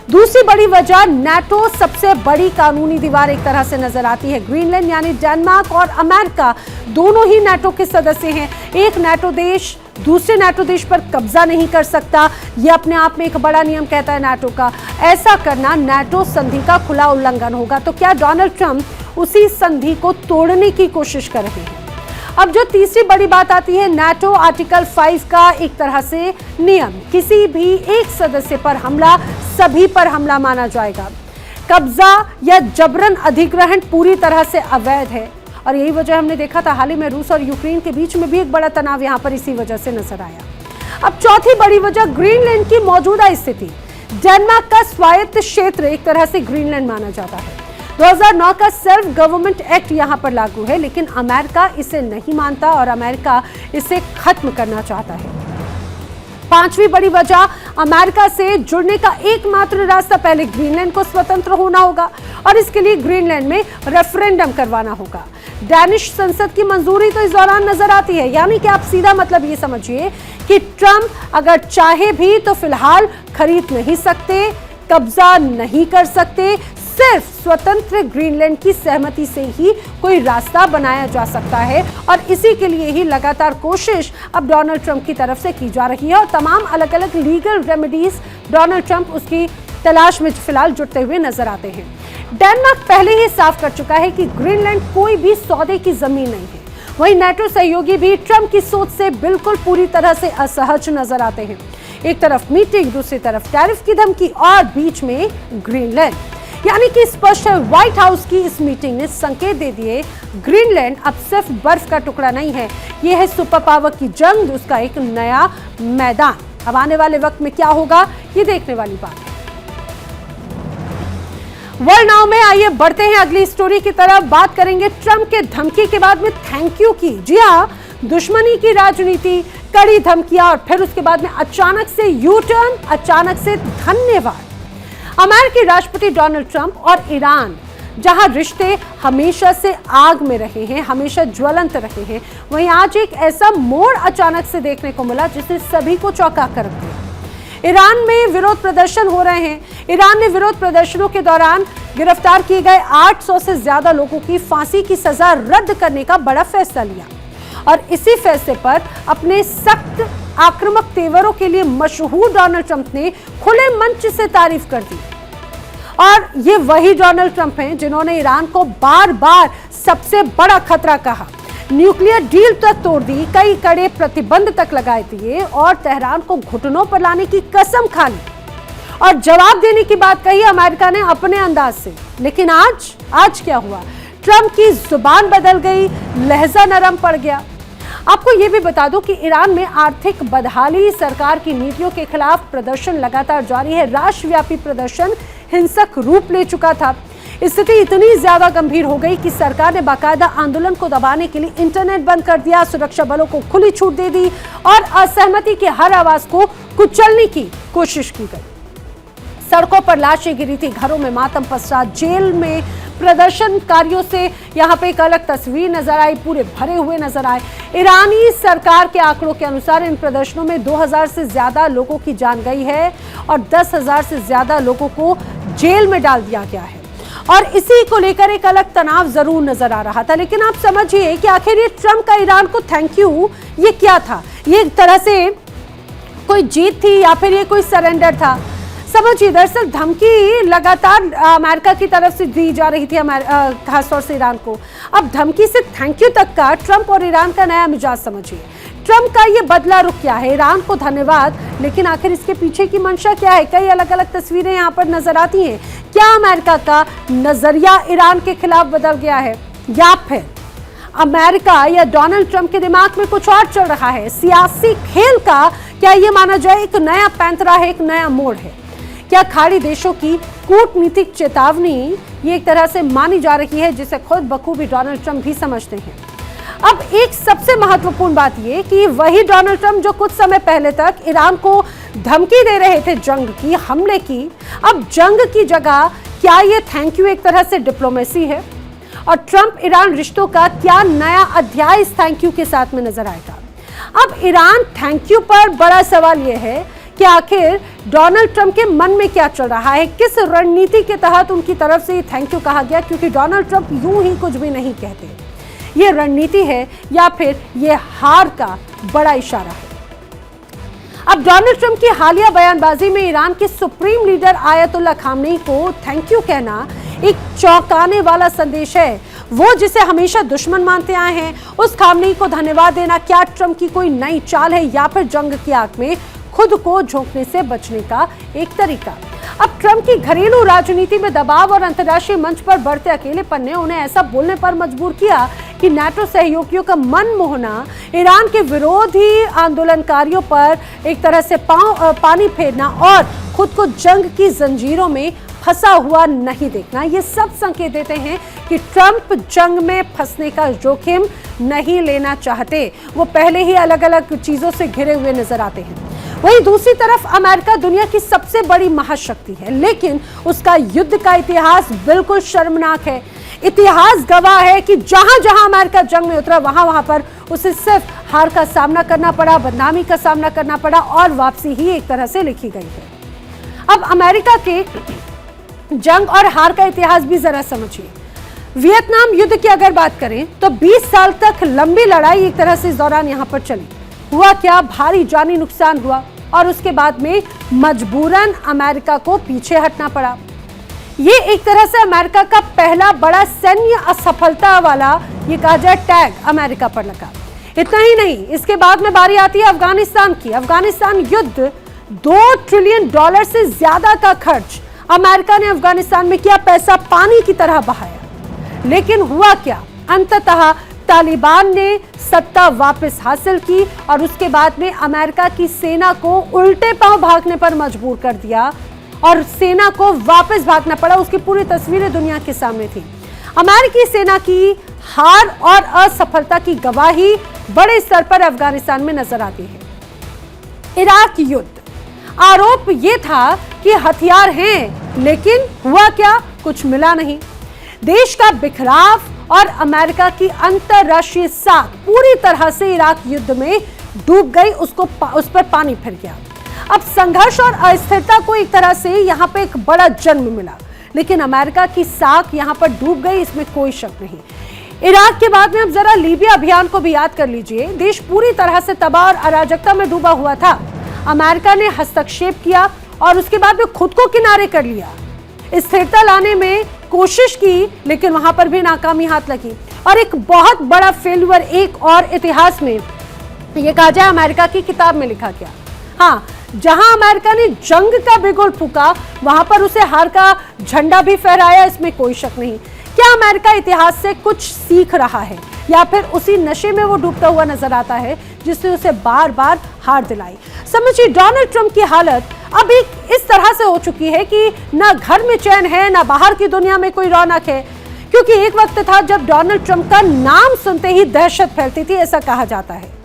A: दूसरी बड़ी वजह, नाटो सबसे बड़ी कानूनी दीवार एक तरह से नजर आती है। ग्रीनलैंड यानी डेनमार्क और अमेरिका दोनों ही नाटो के सदस्य हैं। एक नाटो देश दूसरे नाटो देश पर कब्जा नहीं कर सकता, यह अपने आप में एक बड़ा नियम कहता है नाटो का। ऐसा करना नाटो संधि का खुला उल्लंघन होगा। तो क्या डोनाल्ड ट्रंप उसी संधि को तोड़ने की कोशिश कर रहे हैं? अब जो तीसरी बड़ी बात आती है, नाटो आर्टिकल 5 का एक तरह से नियम, किसी भी एक सदस्य पर हमला सभी पर हमला माना जाएगा। कब्जा या जबरन अधिग्रहण पूरी तरह से अवैध है और यही वजह हमने देखा था हाल ही में रूस और यूक्रेन के बीच में भी एक बड़ा तनाव यहां पर इसी वजह से नजर आया। अब चौथी बड़ी वजह, ग्रीनलैंड की मौजूदा स्थिति। डेनमार्क का स्वायत्त क्षेत्र एक तरह से ग्रीनलैंड माना जाता है। 2009 का सेल्फ गवर्नमेंट एक्ट यहां पर लागू है, लेकिन अमेरिका इसे नहीं मानता और अमेरिका इसे खत्म करना चाहता है। पांचवी बड़ी वजह, अमेरिका से जुड़ने का एकमात्र रास्ता, पहले ग्रीनलैंड को स्वतंत्र होना होगा और इसके लिए ग्रीनलैंड में रेफरेंडम करवाना होगा। डैनिश संसद की मंजूरी तो इस दौरान नजर आती है। यानी कि आप सीधा मतलब ये समझिए कि ट्रंप अगर चाहे भी तो फिलहाल खरीद नहीं सकते, कब्जा नहीं कर सकते। सिर्फ स्वतंत्र ग्रीनलैंड की सहमति से ही कोई रास्ता बनाया जा सकता है और इसी के लिए ही लगातार कोशिश अब डोनाल्ड ट्रंप की तरफ से की जा रही है और तमाम अलग अलग लीगल रेमेडीज डोनाल्ड ट्रंप उसकी तलाश में फिलहाल जुटते हुए नजर आते हैं। डेनमार्क पहले ही साफ कर चुका है कि ग्रीनलैंड कोई भी सौदे की जमीन नहीं है। वहीं नाटो सहयोगी भी ट्रंप की सोच से बिल्कुल पूरी तरह से असहज नजर आते हैं। एक तरफ मीटिंग, दूसरी तरफ टैरिफ की धमकी और बीच में ग्रीनलैंड। यानी कि स्पष्ट है, व्हाइट हाउस की इस मीटिंग ने संकेत दे दिए, ग्रीनलैंड अब सिर्फ बर्फ का टुकड़ा नहीं है, यह है सुपर पावर की जंग, उसका एक नया मैदान। अब आने वाले वक्त में क्या होगा, ये देखने वाली बात है। वर्ल्ड नाउ में आइए बढ़ते हैं अगली स्टोरी की तरफ। बात करेंगे ट्रंप के धमकी के बाद में थैंक यू की। जी हाँ, दुश्मनी की राजनीति, कड़ी धमकियां और फिर उसके बाद में अचानक से यू टर्न, अचानक से धन्यवाद। अमेरिकी राष्ट्रपति डोनाल्ड ट्रंप और ईरान, जहां रिश्ते हमेशा से आग में रहे हैं, हमेशा ज्वलंत रहे हैं, वहीं आज एक ऐसा मोड़ अचानक से देखने को मिला जिसने सभी को चौंका कर रख दिया। ईरान में विरोध प्रदर्शन हो रहे हैं। ईरान ने विरोध प्रदर्शनों के दौरान गिरफ्तार किए गए 800 से ज्यादा लोगों की फांसी की सजा रद्द करने का बड़ा फैसला लिया और इसी फैसले पर अपने सख्त आक्रामक तेवरों के लिए मशहूर डोनाल्ड ट्रंप ने खुले मंच से तारीफ कर दी। और ये वही डोनाल्ड ट्रंप हैं जिन्होंने ईरान को बार बार सबसे बड़ा खतरा कहा। न्यूक्लियर डील तक तोड़ दी, कई कड़े प्रतिबंध तक लगाए दिए और तेहरान को घुटनों पर लाने की कसम खा ली और जवाब देने की बात कही अमेरिका ने अपने अंदाज से। लेकिन आज क्या हुआ? ट्रंप की जुबान बदल गई, लहजा नरम पड़ गया। आपको यह भी बता दूं कि ईरान में आर्थिक बदहाली, सरकार की नीतियों के खिलाफ प्रदर्शन लगातार जारी है। राष्ट्रव्यापी प्रदर्शन हिंसक रूप ले चुका था। स्थिति इतनी ज्यादा गंभीर हो गई कि सरकार ने बाकायदा आंदोलन को दबाने के लिए इंटरनेट बंद कर दिया, सुरक्षा बलों को खुली छूट दे दी और असहमति की हर आवाज को कुचलने की कोशिश की गई। सड़कों पर लाशें गिरी थी, घरों में मातम पसरा, जेल में प्रदर्शनकारियों से यहां पे एक अलग तस्वीर नजर आई, पूरे भरे हुए नजर आए। ईरानी सरकार के आंकड़ों के अनुसार इन प्रदर्शनों में 2000 से ज्यादा लोगों की जान गई है और 10,000 से ज्यादा लोगों को जेल में डाल दिया गया है। और इसी को लेकर एक अलग तनाव जरूर नजर आ रहा था। लेकिन आप समझिए कि आखिर ये ट्रंप का ईरान को थैंक यू ये क्या था? ये एक तरह से कोई जीत थी या फिर ये कोई सरेंडर था? समझिए, दरअसल धमकी लगातार अमेरिका की तरफ से दी जा रही थी, खासतौर से ईरान को। अब धमकी से थैंक यू तक का ट्रंप और ईरान का नया मिजाज समझिए। ट्रंप का ये बदला रुख क्या है? ईरान को धन्यवाद, लेकिन आखिर इसके पीछे की मंशा क्या है? कई अलग अलग तस्वीरें यहाँ पर नजर आती हैं। क्या अमेरिका का नजरिया ईरान के खिलाफ बदल गया है या फिर अमेरिका या डोनाल्ड ट्रंप के दिमाग में कुछ और चल रहा है? सियासी खेल का क्या ये माना जाए एक नया पैंतरा है, एक नया मोड़ है? क्या खाड़ी देशों की कूटनीतिक चेतावनी ये एक तरह से मानी जा रही है, जिसे खुद बखूबी डोनाल्ड ट्रंप भी समझते हैं? अब एक सबसे महत्वपूर्ण बात ये कि वही डोनाल्ड ट्रंप जो कुछ समय पहले तक ईरान को धमकी दे रहे थे जंग की, हमले की, अब जंग की जगह क्या ये थैंक यू एक तरह से डिप्लोमेसी है? और ट्रंप ईरान रिश्तों का क्या नया अध्याय इस थैंक यू के साथ में नजर आएगा? अब ईरान थैंक यू पर बड़ा सवाल यह है कि आखिर डोनाल्ड ट्रंप के मन में क्या चल रहा है, किस रणनीति के तहत उनकी तरफ से ये थैंक यू कहा गया? क्योंकि डोनाल्ड ट्रंप यूं ही कुछ भी नहीं कहते। ये रणनीति है या फिर ये हार का बड़ा इशारा है? अब डोनाल्ड ट्रंप की हालिया बयानबाजी में ईरान के सुप्रीम लीडर आयतुल्लाह खामनेई को थैंक यू कहना एक चौंकाने वाला संदेश है। वो जिसे हमेशा दुश्मन मानते आए हैं, उस खामनेई को धन्यवाद देना क्या ट्रंप की कोई नई चाल है या फिर जंग की आग में खुद को झोंकने से बचने का एक तरीका? अब ट्रंप की घरेलू राजनीति में दबाव और अंतर्राष्ट्रीय मंच पर बढ़ते अकेलेपन ने उन्हें ऐसा बोलने पर मजबूर किया कि नाटो सहयोगियों का मन मोहना, ईरान के विरोधी आंदोलनकारियों पर एक तरह से पानी फेरना और खुद को जंग की जंजीरों में फंसा हुआ नहीं देखना, ये सब संकेत देते हैं कि ट्रंप जंग में फंसने का जोखिम नहीं लेना चाहते। वो पहले ही अलग अलग चीजों से घिरे हुए नजर आते हैं। वहीं दूसरी तरफ अमेरिका दुनिया की सबसे बड़ी महाशक्ति है, लेकिन उसका युद्ध का इतिहास बिल्कुल शर्मनाक है। इतिहास गवाह है कि जहां जहां अमेरिका जंग में उतरा वहां पर उसे सिर्फ हार का सामना करना पड़ा, बदनामी का सामना करना पड़ा और वापसी ही एक तरह से लिखी गई है। अब अमेरिका के जंग और हार का इतिहास भी जरा समझिए। वियतनाम युद्ध की अगर बात करें तो 20 साल तक लंबी लड़ाई एक तरह से इस दौरान यहां पर चली। हुआ क्या? भारी जानी नुकसान हुआ और उसके बाद में मजबूरन अमेरिका को पीछे हटना पड़ा। ये एक तरह से अमेरिका का पहला बड़ा सैन्य असफलता वाला ये कहा जाए टैग अमेरिका पर लगा। इतना ही नहीं, इसके बाद में बारी आती है अफगानिस्तान की। अफगानिस्तान युद्ध $2 ट्रिलियन से ज्यादा का खर्च अमेरिका ने अफगानिस्तान में किया, पैसा पानी की तरह बहाया। लेकिन हुआ क्या? अंततः तालिबान ने सत्ता वापस हासिल की और उसके बाद में अमेरिका की सेना को उल्टे पांव भागने पर मजबूर कर दिया और सेना को वापस भागना पड़ा। उसकी पूरी तस्वीरें दुनिया के सामने थी। अमेरिकी सेना की हार और असफलता की गवाही बड़े स्तर पर अफगानिस्तान में नजर आती है। इराक युद्ध, आरोप यह था कि हथियार हैं, लेकिन हुआ क्या? कुछ मिला नहीं। देश का बिखराव और अमेरिका की अंतरराष्ट्रीय साख पूरी तरह से इराक युद्ध में डूब गई, उस पर पानी फिर गया। अब संघर्ष और अस्थिरता को एक तरह से यहां पे एक बड़ा जन्म मिला, लेकिन अमेरिका की साख यहां पर डूब गई, इसमें कोई शक नहीं। इराक के बाद में अब जरा लीबिया अभियान को भी याद कर लीजिए। देश पूरी तरह से तबाह और अराजकता में डूबा हुआ था। अमेरिका ने हस्तक्षेप किया और उसके बाद में खुद को किनारे कर लिया। स्थिरता लाने में कोशिश की, लेकिन वहां पर भी नाकामी हाथ लगी। और एक बहुत बड़ा फेल्यूर एक और इतिहास में ये कहा जाए अमेरिका की किताब में लिखा गया। हाँ, जहां अमेरिका ने जंग का बिगुल फूका वहां पर उसे हार का झंडा भी फहराया, इसमें कोई शक नहीं। क्या अमेरिका इतिहास से कुछ सीख रहा है या फिर उसी नशे में वो डूबता हुआ नजर आता है जिसने उसे बार बार हार दिलाई? समझिए, डोनाल्ड ट्रंप की हालत अब इस तरह से हो चुकी है कि ना घर में चैन है, ना बाहर की दुनिया में कोई रौनक है। क्योंकि एक वक्त था जब डोनाल्ड ट्रंप का नाम सुनते ही दहशत फैलती थी, ऐसा कहा जाता है।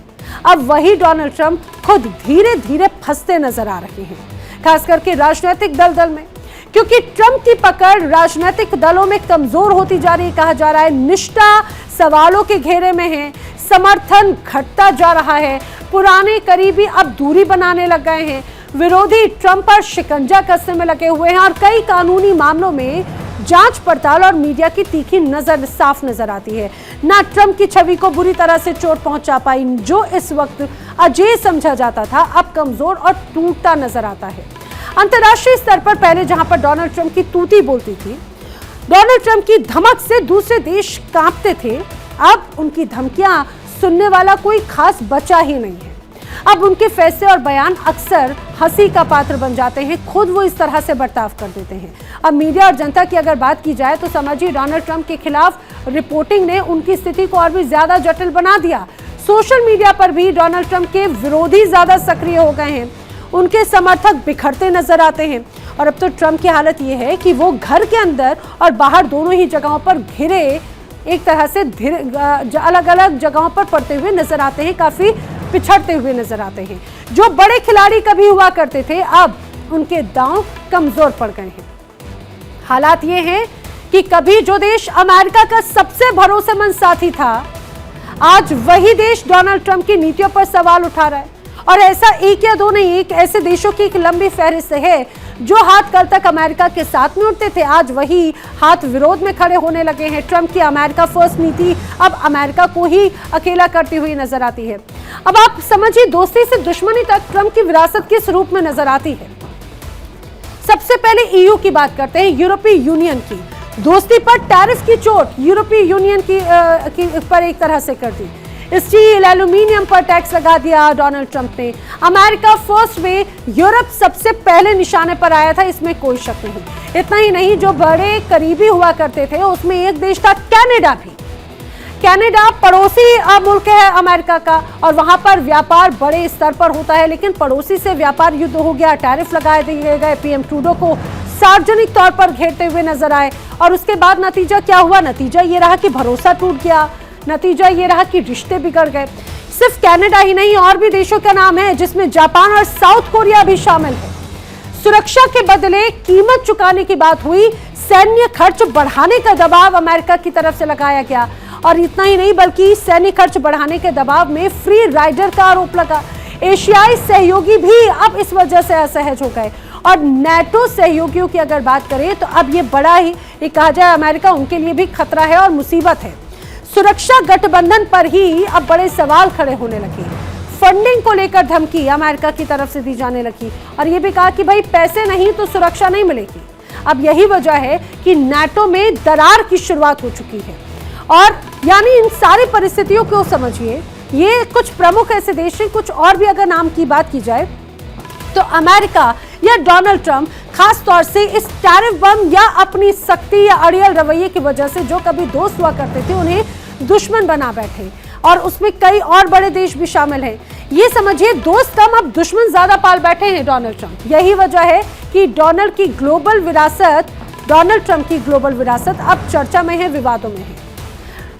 A: अब वही डोनाल्ड ट्रंप खुद धीरे धीरे फंसते नजर आ रहे हैं, खास करके राजनीतिक दलदल में। क्योंकि ट्रंप की पकड़ राजनीतिक दलों में कमजोर होती जा रही, कहा जा रहा है निष्ठा सवालों के घेरे में है, समर्थन घटता जा रहा है, पुराने करीबी अब दूरी बनाने लग गए हैं, विरोधी ट्रंप पर शिकंजा कसने में लगे हुए हैं और कई कानूनी मामलों में जांच पड़ताल और मीडिया की तीखी नजर साफ नजर आती है। ना ट्रंप की छवि को बुरी तरह से चोट पहुंचा पाई, जो इस वक्त अजेय समझा जाता था अब कमजोर और टूटता नजर आता है। अंतर्राष्ट्रीय स्तर पर पहले जहां पर डोनाल्ड ट्रंप की तूती बोलती थी, डोनाल्ड ट्रंप की धमक से दूसरे देश कांपते थे, अब उनकी धमकियां सुनने वाला कोई खास बचा ही नहीं है। अब उनके फैसले और बयान अक्सर हंसी का पात्र बन जाते हैं, खुद वो इस तरह से बर्ताव कर देते हैं। अब मीडिया और जनता की अगर बात की जाए तो समझिए डोनाल्ड ट्रंप के खिलाफ रिपोर्टिंग ने उनकी स्थिति को और भी ज्यादा जटिल बना दिया। सोशल मीडिया पर भी डोनाल्ड ट्रंप के विरोधी ज्यादा सक्रिय हो गए हैं, उनके समर्थक बिखरते नजर आते हैं और अब तो ट्रंप की हालत ये है कि वो घर के अंदर और बाहर दोनों ही जगहों पर घिरे एक तरह से अलग अलग जगहों पर पड़ते हुए नजर आते हैं, काफी पिछड़ते हुए नजर आते हैं। जो बड़े खिलाड़ी कभी हुआ करते थे अब उनके दांव कमजोर पड़ गए हैं। हालात ये हैं कि कभी जो देश अमेरिका का सबसे भरोसेमंद साथी था, आज वही देश डोनाल्ड ट्रंप की नीतियों पर सवाल उठा रहा है। और ऐसा एक या दो नहीं, एक ऐसे देशों की एक लंबी फहरिस्त है जो हाथ कल तक अमेरिका के साथ में उठते थे, आज वही हाथ विरोध में खड़े होने लगे हैं। ट्रंप की अमेरिका फर्स्ट नीति अब अमेरिका को ही अकेला करती हुई नजर आती है। अब आप समझिए, दोस्ती से दुश्मनी तक ट्रंप की विरासत किस रूप में नजर आती है। सबसे पहले ईयू की बात करते हैं, यूरोपीय यूनियन की दोस्ती पर टैरिफ की चोट यूरोपीय यूनियन की पर एक तरह से कर दी। स्टील एल्यूमिनियम पर टैक्स लगा दिया डोनाल्ड ट्रंप ने। अमेरिका फर्स्ट में यूरोप सबसे पहले निशाने पर आया था, इसमें कोई शक नहीं। इतना ही नहीं, जो बड़े करीबी हुआ करते थे उसमें एक देश था कनाडा भी। कनाडा पड़ोसी मुल्क है अमेरिका का और वहां पर व्यापार बड़े स्तर पर होता है, लेकिन पड़ोसी से व्यापार युद्ध हो गया, टैरिफ लगाए दिए गए, पीएम ट्रूडो को सार्वजनिक तौर पर घेरते हुए नजर आए। और उसके बाद नतीजा क्या हुआ? नतीजा ये रहा कि भरोसा टूट गया, नतीजा ये रहा कि रिश्ते बिगड़ गए। सिर्फ कनाडा ही नहीं, और भी देशों का नाम है जिसमें जापान और साउथ कोरिया भी शामिल है। सुरक्षा के बदले कीमत चुकाने की बात हुई, सैन्य खर्च बढ़ाने का दबाव अमेरिका की तरफ से लगाया गया। और इतना ही नहीं, बल्कि सैन्य खर्च बढ़ाने के दबाव में फ्री राइडर का आरोप लगा। एशियाई सहयोगी भी अब इस वजह से असहज हो गए। और नेटो सहयोगियों की अगर बात करें तो अब ये बड़ा ही कहा जाए अमेरिका उनके लिए भी खतरा है और मुसीबत है। सुरक्षा गठबंधन पर ही अब बड़े सवाल खड़े होने लगे। फंडिंग को लेकर धमकी अमेरिका की तरफ से दी जाने लगी और ये भी कहा कि भाई पैसे नहीं तो सुरक्षा नहीं मिलेगी। अब यही वजह है कि नाटो में दरार की शुरुआत हो चुकी है। और यानी इन सारी परिस्थितियों को समझिए, ये कुछ प्रमुख ऐसे देश हैं। कुछ और भी अगर नाम की बात की जाए तो अमेरिका या डोनाल्ड ट्रंप खास तौर से इस टैरिफ बम या अपनी सख्ती या अड़ियल रवैये की वजह से जो कभी दोस्त हुआ करते थे उन्हें दुश्मन बना बैठे और उसमें कई और बड़े देश भी शामिल हैं। ये समझिए, दोस्त कम अब दुश्मन ज्यादा पाल बैठे हैं डोनाल्ड ट्रंप। यही वजह है कि डोनाल्ड ट्रंप की ग्लोबल विरासत अब चर्चा में है, विवादों में है।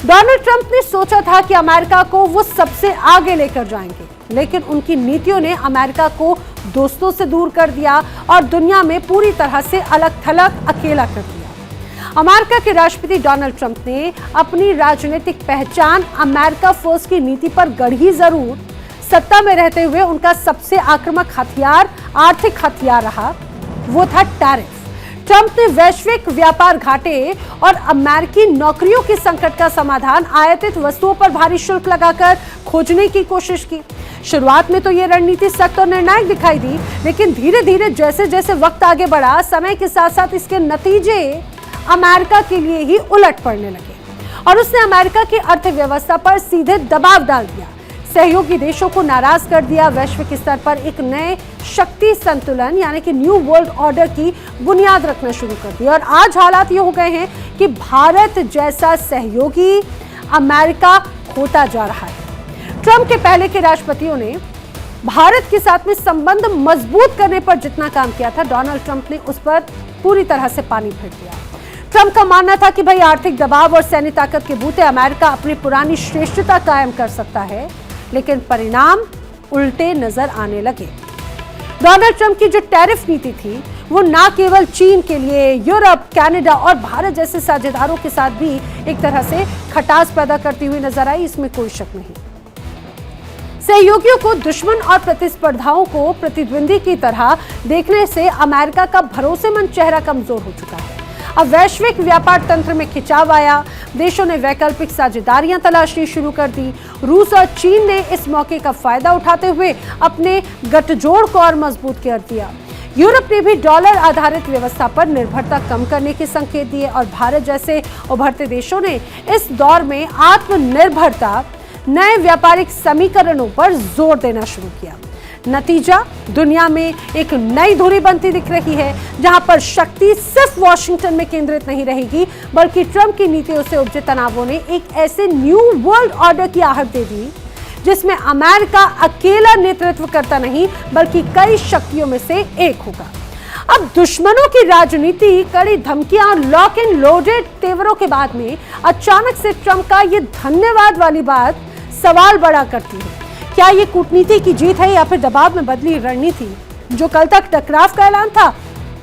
A: डोनाल्ड ट्रंप ने सोचा था कि अमेरिका को वो सबसे आगे लेकर जाएंगे, लेकिन उनकी नीतियों ने अमेरिका को दोस्तों से दूर कर दिया और दुनिया में पूरी तरह से अलग थलग अकेला कर दिया। अमेरिका के राष्ट्रपति डोनाल्ड ट्रंप ने अपनी राजनीतिक पहचान अमेरिका फर्स्ट की नीति पर गढ़ी जरूर, सत्ता में रहते हुए उनका सबसे आक्रामक हथियार आर्थिक हथियार रहा, वो था टैरिफ। ट्रंप ने वैश्विक व्यापार घाटे और अमेरिकी नौकरियों के संकट का समाधान आयातित वस्तुओं पर भारी शुल्क लगाकर खोजने की कोशिश की। शुरुआत में तो ये रणनीति सख्त और निर्णायक दिखाई दी, लेकिन धीरे धीरे जैसे जैसे वक्त आगे बढ़ा, समय के साथ साथ इसके नतीजे अमेरिका के लिए ही उलट पड़ने लगे। और उसने अमेरिका की अर्थव्यवस्था पर सीधे दबाव डाल दिया, सहयोगी देशों को नाराज कर दिया, वैश्विक स्तर पर एक नए शक्ति संतुलन यानी कि न्यू वर्ल्ड ऑर्डर की बुनियाद रखना शुरू कर दी। और आज हालात ये हो गए हैं कि भारत जैसा सहयोगी अमेरिका खोता जा रहा है। ट्रंप के पहले के राष्ट्रपतियों ने भारत के साथ में संबंध मजबूत करने पर जितना काम किया था, डोनाल्ड ट्रंप ने उस पर पूरी तरह से पानी फेर दिया। ट्रंप का मानना था कि भाई आर्थिक दबाव और सैन्य ताकत के बूते अमेरिका अपनी पुरानी श्रेष्ठता कायम कर सकता है, लेकिन परिणाम उल्टे नजर आने लगे। डोनाल्ड ट्रंप की जो टैरिफ नीति थी वो ना केवल चीन के लिए, यूरोप, कनाडा और भारत जैसे साझेदारों के साथ भी एक तरह से खटास पैदा करती हुई नजर आई, इसमें कोई शक नहीं। सहयोगियों को दुश्मन और प्रतिस्पर्धाओं को प्रतिद्वंदी की तरह देखने से अमेरिका का भरोसेमंद चेहरा कमजोर हो चुका है। अब वैश्विक व्यापार तंत्र में खिंचाव आया, देशों ने वैकल्पिक साझेदारियां तलाशनी शुरू कर दी। रूस और चीन ने इस मौके का फायदा उठाते हुए अपने गठजोड़ को और मजबूत कर दिया। यूरोप ने भी डॉलर आधारित व्यवस्था पर निर्भरता कम करने के संकेत दिए और भारत जैसे उभरते देशों ने इस दौर में आत्मनिर्भरता, नए व्यापारिक समीकरणों पर जोर देना शुरू किया। नतीजा, दुनिया में एक नई धुरी बनती दिख रही है, जहां पर शक्ति सिर्फ वॉशिंगटन में केंद्रित नहीं रहेगी, बल्कि ट्रंप की नीतियों से उपजे तनावों ने एक ऐसे न्यू वर्ल्ड ऑर्डर की आहट दे दी जिसमें अमेरिका अकेला नेतृत्व करता नहीं, बल्कि कई शक्तियों में से एक होगा। अब दुश्मनों की राजनीति, कड़ी धमकियां और लॉक एंड लोडेड तेवरों के बाद में अचानक से ट्रंप का ये धन्यवाद वाली बात सवाल बड़ा करती है। क्या ये कूटनीति की जीत है या फिर दबाव में बदली रणनीति? जो कल तक टकराव का ऐलान था,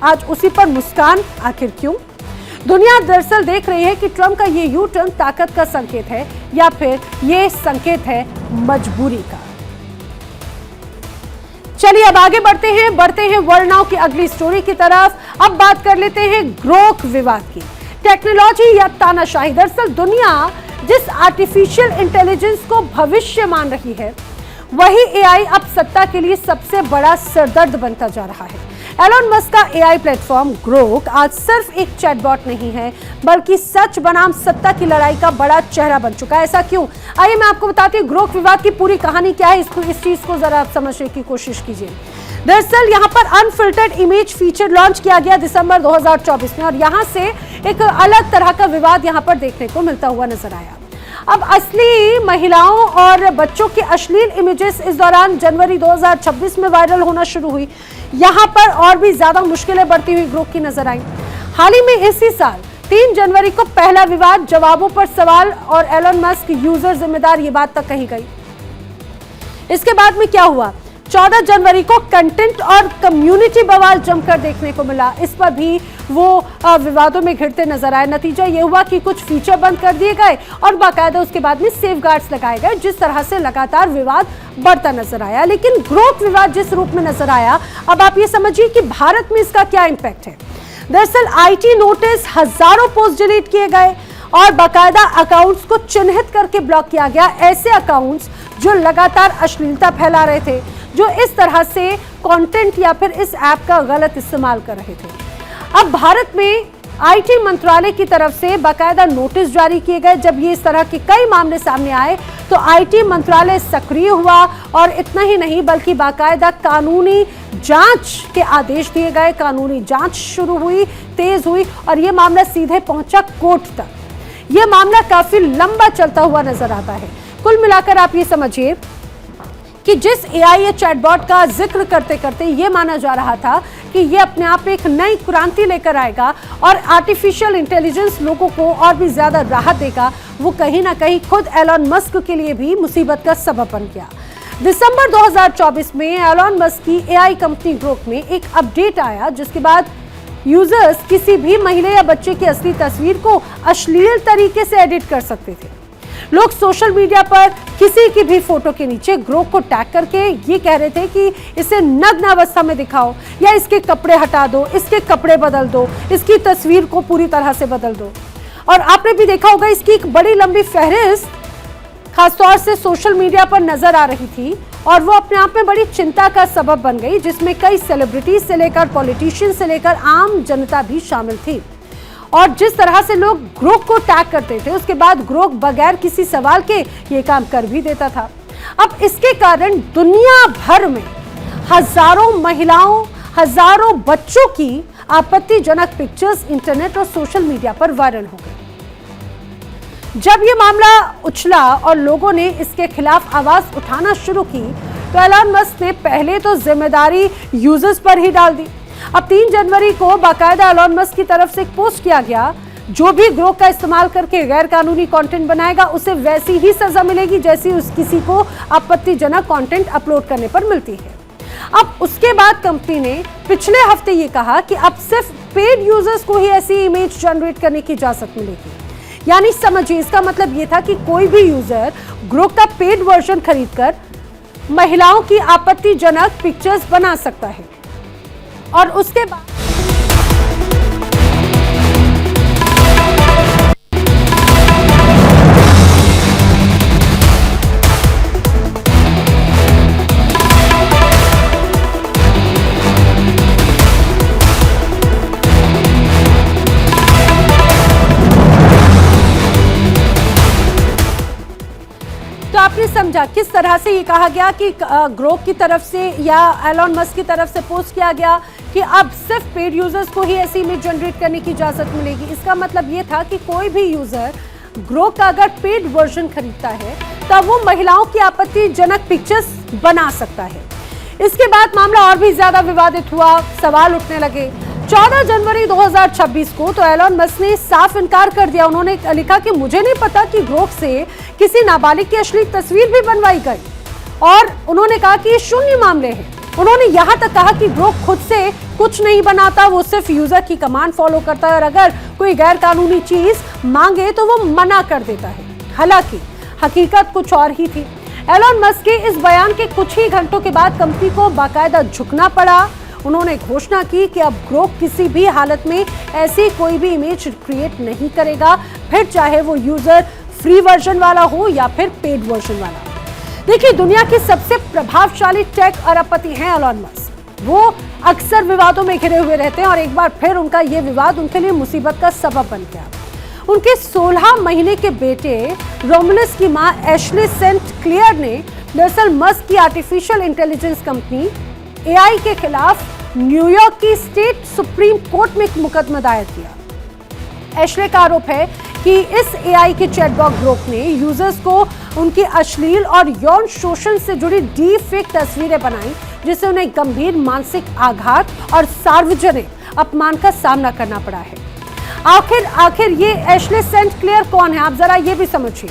A: आज उसी पर मुस्कान, आखिर क्यों? दुनिया दरअसल देख रही है कि ट्रंप का ये यू टर्न ताकत का संकेत है या फिर ये संकेत है मजबूरी का। चलिए अब आगे बढ़ते हैं वर्ल्ड नाउ की अगली स्टोरी की तरफ। अब बात कर लेते हैं ग्रोक विवाद की। टेक्नोलॉजी या तानाशाही, दरअसल दुनिया जिस आर्टिफिशियल इंटेलिजेंस को भविष्य मान रही है, वही एआई अब सत्ता के लिए सबसे बड़ा सरदर्द बनता जा रहा है। एलोन मस्क का एआई प्लेटफॉर्म ग्रोक आज सिर्फ एक चैटबॉट नहीं है, बल्कि सच बनाम सत्ता की लड़ाई का बड़ा चेहरा बन चुका है। ऐसा क्यों? आइए मैं आपको बताती हूँ ग्रोक विवाद की पूरी कहानी क्या है। इस चीज को जरा आप समझने की कोशिश कीजिए। दरअसल यहाँ पर अनफिल्टर्ड इमेज फीचर लॉन्च किया गया दिसंबर 2024 में और यहाँ से एक अलग तरह का विवाद यहाँ पर देखने को मिलता हुआ नजर आया। अब असली महिलाओं और बच्चों की अश्लील इमेजेस इस दौरान जनवरी 2026 में वायरल होना शुरू हुई। यहाँ पर और भी ज्यादा मुश्किलें बढ़ती हुई ग्रोक की नजर आई। हाल ही में इसी साल 3 जनवरी को पहला विवाद, जवाबों पर सवाल और एलोन मस्क यूजर जिम्मेदार, ये बात तक कही गई। इसके बाद में क्या हुआ? 14 जनवरी को कंटेंट और कम्युनिटी बवाल जमकर देखने को मिला। इस पर भी वो विवादों में घिरते नजर आए। नतीजा ये हुआ कि कुछ फीचर बंद कर दिए गए और बाकायदा उसके बाद में सेफगार्ड्स लगाए गए, जिस तरह से लगातार विवाद बढ़ता नजर आया। लेकिन ग्रोक विवाद जिस रूप में नजर आया, अब आप ये समझिए कि भारत में इसका क्या इंपैक्ट है। दरअसल आईटी नोटिस, हजारों पोस्ट डिलीट किए गए और बाकायदा अकाउंट्स को चिन्हित करके ब्लॉक किया गया। ऐसे अकाउंट्स जो लगातार अश्लीलता फैला रहे थे, जो इस तरह से कंटेंट या फिर इस ऐप का गलत इस्तेमाल कर रहे थे। अब भारत में आईटी मंत्रालय की तरफ से बाकायदा नोटिस जारी किए गए। जब ये इस तरह के कई मामले सामने आए तो आईटी मंत्रालय सक्रिय हुआ और इतना ही नहीं बल्कि बाकायदा कानूनी जांच के आदेश दिए गए। कानूनी जांच शुरू हुई, तेज हुई और ये मामला सीधे पहुंचा कोर्ट तक। ये मामला काफी लंबा चलता हुआ नजर आता है। कुल मिलाकर आप ये समझिए कि जिस एआई या चैटबॉट का जिक्र करते करते ये माना जा रहा था कि ये अपने आप एक नई क्रांति लेकर आएगा और आर्टिफिशियल इंटेलिजेंस लोगों को और भी ज्यादा राहत देगा, वो कहीं ना कहीं खुद एलोन मस्क के लिए भी मुसीबत का सबब बन गया। दिसंबर 2024 में एलोन मस्क की एआई कंपनी ग्रोक में एक अपडेट आया, जिसके बाद यूजर्स किसी भी महिला या बच्चे की असली तस्वीर को अश्लील तरीके से एडिट कर सकते थे। लोग सोशल मीडिया पर किसी की भी फोटो के नीचे ग्रोक को टैग करके ये कह रहे थे कि इसे नग्न अवस्था में दिखाओ या इसके कपड़े हटा दो, इसके कपड़े बदल दो, इसकी तस्वीर को पूरी तरह से बदल दो। और आपने भी देखा होगा इसकी एक बड़ी लंबी फहरिस्त खासतौर से सोशल मीडिया पर नजर आ रही थी और वो अपने आप में बड़ी चिंता का सबब बन गई, जिसमें कई सेलिब्रिटीज से लेकर पॉलिटिशियन से लेकर आम जनता भी शामिल थी। और जिस तरह से लोग ग्रोक को टैग करते थे, उसके बाद ग्रोक बगैर किसी सवाल के ये काम कर भी देता था। अब इसके कारण दुनिया भर में हजारों महिलाओं, हजारों बच्चों की आपत्तिजनक पिक्चर्स इंटरनेट और सोशल मीडिया पर वायरल हो गई। जब ये मामला उछला और लोगों ने इसके खिलाफ आवाज उठाना शुरू की, तो एलन मस्क ने पहले तो जिम्मेदारी यूजर्स पर ही डाल दी। अब 3 जनवरी को बाकायदा एलन मस्क की तरफ से एक पोस्ट किया गया, जो भी ग्रोक का इस्तेमाल करके गैर कानूनी कंटेंट बनाएगा उसे वैसी ही सजा मिलेगी जैसी किसी को आपत्तिजनक कंटेंट अपलोड करने पर मिलती है। अब उसके बाद कंपनी ने पिछले हफ्ते ये कहा कि अब सिर्फ पेड यूजर्स को ही ऐसी इमेज जनरेट करने की इजाजत मिलेगी। यानी समझिए, इसका मतलब ये था कि कोई भी यूजर ग्रोक का पेड वर्जन खरीदकर महिलाओं की आपत्तिजनक पिक्चर्स बना सकता है। और उसके बाद आपने समझा किस तरह से ये कहा गया कि ग्रोक की तरफ से या एलन मस्क की तरफ से पोस्ट किया गया कि अब सिर्फ पेड यूजर्स को ही ऐसी इमेज जनरेट करने की इजाजत मिलेगी। इसका मतलब ये था कि कोई भी यूजर ग्रोक का अगर पेड वर्जन खरीदता है तब वो महिलाओं की आपत्तिजनक पिक्चर्स बना सकता है। इसके बाद मामला और भी ज्यादा विवादित हुआ, सवाल उठने लगे। 14 जनवरी 2026 को तो एलन मस्क ने साफ इनकार कर दिया। उन्होंने लिखा कि मुझे नहीं पता कि ग्रोक से किसी नाबालिग की अश्लील तस्वीर भी बनवाई गई, और उन्होंने कहा कि ये शून्य मामले हैं। उन्होंने यहां तक कहा कि ग्रोक खुद से कुछ नहीं बनाता, वो सिर्फ यूजर की कमांड फॉलो करता है और अगर कोई गैर कानूनी चीज मांगे तो वो मना कर देता है। हालांकि हकीकत कुछ और ही थी। एलन मस्क के इस बयान के कुछ ही घंटों के बाद कंपनी को बाकायदा झुकना पड़ा। उन्होंने घोषणा की कि अब ग्रोक किसी भी हालत में ऐसी कोई भी इमेज क्रिएट नहीं करेगा, फिर चाहे वो यूजर फ्री वर्जन वाला हो या फिर पेड वर्जन वाला। देखिए, दुनिया के सबसे प्रभावशाली टेक अरबपति हैं एलन मस्क। वो अक्सर विवादों में घिरे हुए रहते हैं और एक बार फिर उनका ये विवाद उनके लिए मुसीबत का सबब बन गया। उनके 16 महीने के बेटे रोमुलस की मां एशली सेंट क्लेयर ने दरअसल मस्क की आर्टिफिशियल इंटेलिजेंस कंपनी एआई के खिलाफ न्यूयॉर्क की स्टेट सुप्रीम कोर्ट में एक मुकदमा दायर किया। एशले का आरोप है कि इस एआई के चैटबॉट ग्रोक ने यूजर्स को उनकी अश्लील और यौन शोषण से जुड़ी डीप फेक तस्वीरें बनाई, जिससे उन्हें गंभीर मानसिक आघात और सार्वजनिक अपमान का सामना करना पड़ा है। आखिर ये एशले सेंट क्लेयर कौन है, आप जरा ये भी समझिए।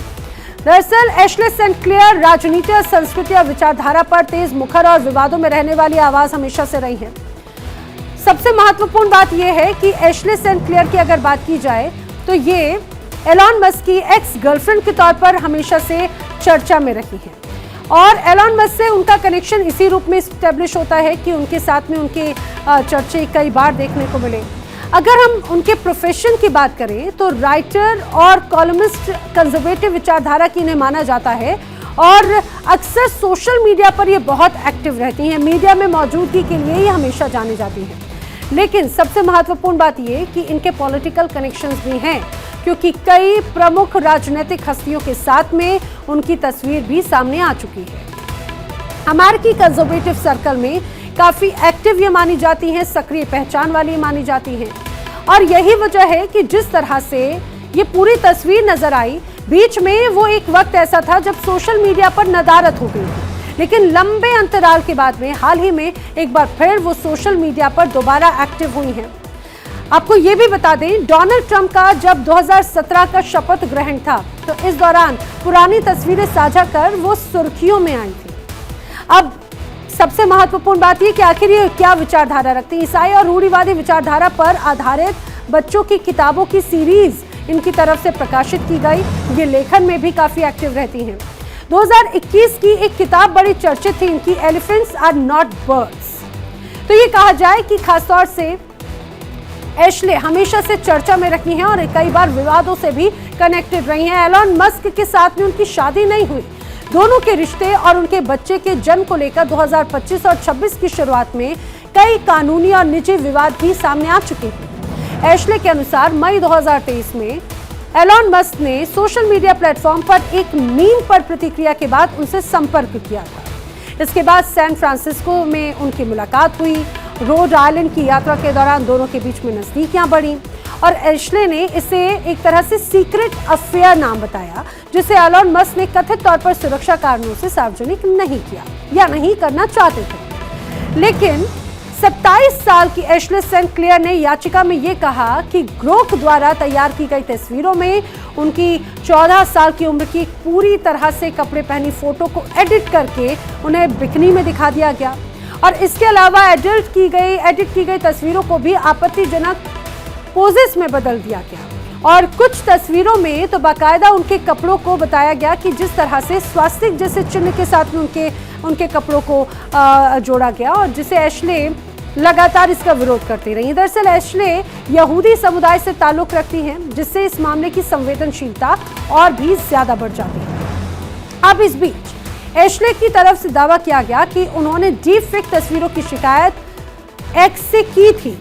A: दरअसल एशले सेंट क्लेयर राजनीति और संस्कृति और विचारधारा पर तेज मुखर और विवादों में रहने वाली आवाज हमेशा से रही है। सबसे महत्वपूर्ण बात यह है कि एशले सेंट क्लेयर की अगर बात की जाए तो ये एलन मस्क की एक्स गर्लफ्रेंड के तौर पर हमेशा से चर्चा में रही है और एलन मस्क से उनका कनेक्शन इसी रूप में एस्टेब्लिश होता है कि उनके साथ में उनके चर्चे कई बार देखने को मिले। अगर हम उनके प्रोफेशन की बात करें तो राइटर और कॉलमिस्ट कंजर्वेटिव विचारधारा की इन्हें माना जाता है और अक्सर सोशल मीडिया पर ये बहुत एक्टिव रहती हैं। मीडिया में मौजूदगी के लिए ये हमेशा जानी जाती हैं। लेकिन सबसे महत्वपूर्ण बात ये कि इनके पॉलिटिकल कनेक्शंस भी हैं, क्योंकि कई प्रमुख राजनीतिक हस्तियों के साथ में उनकी तस्वीर भी सामने आ चुकी है। अमेरिकी कंजर्वेटिव सर्कल में काफी एक्टिव ये मानी जाती हैं, सक्रिय पहचान वाली मानी जाती हैं और यही वजह है कि जिस तरह से ये पूरी तस्वीर नजर आई, बीच में वो एक वक्त ऐसा था जब सोशल मीडिया पर नदारत हो गई थी, लेकिन लंबे अंतराल के बाद में हाल ही में एक बार फिर वो सोशल मीडिया पर दोबारा एक्टिव हुई हैं। आपको ये भी बता दें, डोनाल्ड ट्रंप का जब 2017 का शपथ ग्रहण था तो इस दौरान पुरानी तस्वीरें साझा कर वो सुर्खियों में आई थी। अब सबसे महत्वपूर्ण बात यह कि आखिर ये क्या विचारधारा रखती है। ईसाई और रूढ़िवादी विचारधारा पर आधारित बच्चों की किताबों की सीरीज इनकी तरफ से प्रकाशित की गई। ये लेखन में भी काफी एक्टिव रहती हैं। 2021 की एक किताब बड़ी चर्चित थी इनकी, एलिफेंट्स आर नॉट बर्ड्स। तो ये कहा जाए कि खासतौर से एशले हमेशा से चर्चा में रही हैं और कई बार विवादों से भी कनेक्टेड रही हैं। एलन मस्क के साथ में उनकी शादी नहीं हुई। दोनों के रिश्ते और उनके बच्चे के जन्म को लेकर 2025 और 26 की शुरुआत में कई कानूनी और निजी विवाद भी सामने आ चुके हैं। एशले के अनुसार मई 2023 में एलॉन मस्क ने सोशल मीडिया प्लेटफॉर्म पर एक मीम पर प्रतिक्रिया के बाद उनसे संपर्क किया था। इसके बाद सैन फ्रांसिस्को में उनकी मुलाकात हुई। रोड आइलैंड की यात्रा के दौरान दोनों के बीच में नजदीकियां बढ़ी और एशले ने इसे एक तरह से सीक्रेट अफेयर नाम बताया, जिसे एलॉन मस्क ने कथित तौर पर सुरक्षा कारणों से सार्वजनिक नहीं किया या नहीं करना चाहते थे। लेकिन 27 साल की एशले सेंट क्लेयर ने याचिका में ये कहा कि ग्रोक द्वारा तैयार की गई तस्वीरों में उनकी 14 साल की उम्र की पूरी तरह से कपड़े पहनी फोटो को एडिट करके उन्हें बिकनी में दिखा दिया गया और इसके अलावा एडिट की गई तस्वीरों को भी आपत्तिजनक पोजेस में बदल दिया गया और कुछ तस्वीरों में तो बाकायदा उनके कपड़ों को बताया गया कि जिस तरह से स्वास्तिक जैसे चिन्ह के साथ में उनके कपड़ों को जोड़ा गया और जिसे एशले लगातार इसका विरोध करती रही। दरअसल एशले यहूदी समुदाय से ताल्लुक रखती हैं, जिससे इस मामले की संवेदनशीलता और भी ज्यादा बढ़ जाती है। अब इस बीच एशले की तरफ से दावा किया गया कि उन्होंने डीप फेक तस्वीरों की शिकायत एक्स से की थी,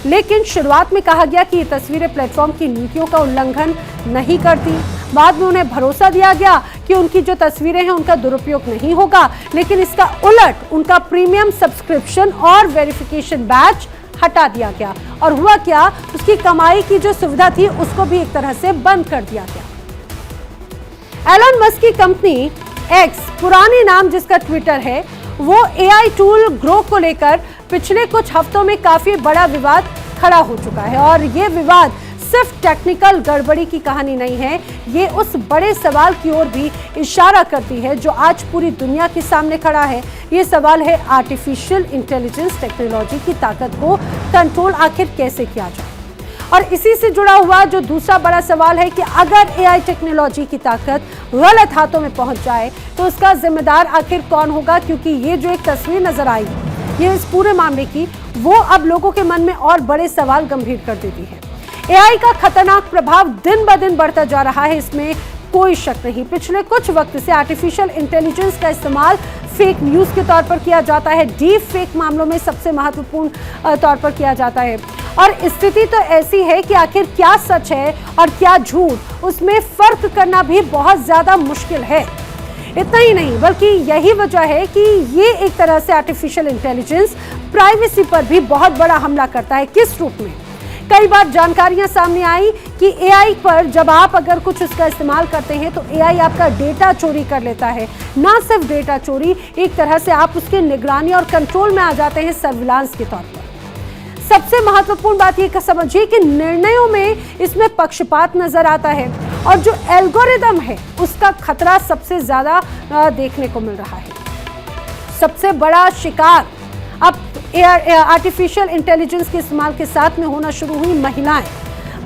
A: लेकिन शुरुआत में कहा गया कि ये तस्वीरें प्लेटफॉर्म की नीतियों का उल्लंघन नहीं करती। बाद में उन्हें भरोसा दिया गया कि उनकी जो तस्वीरें हैं उनका दुरुपयोग नहीं होगा, लेकिन इसका उलट उनका प्रीमियम सब्सक्रिप्शन और वेरिफिकेशन बैच हटा दिया गया और हुआ क्या, उसकी कमाई की जो सुविधा थी उसको भी एक तरह से बंद कर दिया गया। एलॉन मस्क की कंपनी एक्स, पुरानी नाम जिसका ट्विटर है, वो एआई टूल ग्रोक को लेकर पिछले कुछ हफ्तों में काफी बड़ा विवाद खड़ा हो चुका है और ये विवाद सिर्फ टेक्निकल गड़बड़ी की कहानी नहीं है, ये उस बड़े सवाल की ओर भी इशारा करती है जो आज पूरी दुनिया के सामने खड़ा है। ये सवाल है आर्टिफिशियल इंटेलिजेंस टेक्नोलॉजी की ताकत को कंट्रोल आखिर कैसे किया जाए। और इसी से जुड़ा हुआ जो दूसरा बड़ा सवाल है कि अगर एआई टेक्नोलॉजी की ताकत गलत हाथों में पहुंच जाए तो उसका जिम्मेदार आखिर कौन होगा, क्योंकि ये जो एक तस्वीर नजर आई ये इस पूरे मामले की, वो अब लोगों के मन में और बड़े सवाल गंभीर कर देती है। एआई का खतरनाक प्रभाव दिन ब दिन बढ़ता जा रहा है, इसमें कोई शक नहीं। पिछले कुछ वक्त से आर्टिफिशियल इंटेलिजेंस का इस्तेमाल फेक न्यूज के तौर पर किया जाता है, डीप फेक मामलों में सबसे महत्वपूर्ण तौर पर किया जाता है और स्थिति तो ऐसी है कि आखिर क्या सच है और क्या झूठ, उसमें फर्क करना भी बहुत ज्यादा मुश्किल है। इतना ही नहीं बल्कि यही वजह है कि ये एक तरह से आर्टिफिशियल इंटेलिजेंस प्राइवेसी पर भी बहुत बड़ा हमला करता है। किस रूप में? कई बार जानकारियां सामने आई कि एआई पर जब आप अगर कुछ उसका इस्तेमाल करते हैं तो एआई आपका डेटा चोरी कर लेता है। ना सिर्फ डेटा चोरी, एक तरह से आप उसके निगरानी और कंट्रोल में आ जाते हैं सर्विलांस के तौर पर। सबसे महत्वपूर्ण बात ये समझिए कि निर्णयों में इसमें पक्षपात नजर आता है और जो एल्गोरिदम है उसका खतरा सबसे ज्यादा देखने को मिल रहा है। सबसे बड़ा शिकार अब आर्टिफिशियल इंटेलिजेंस के इस्तेमाल के साथ में होना शुरू हुई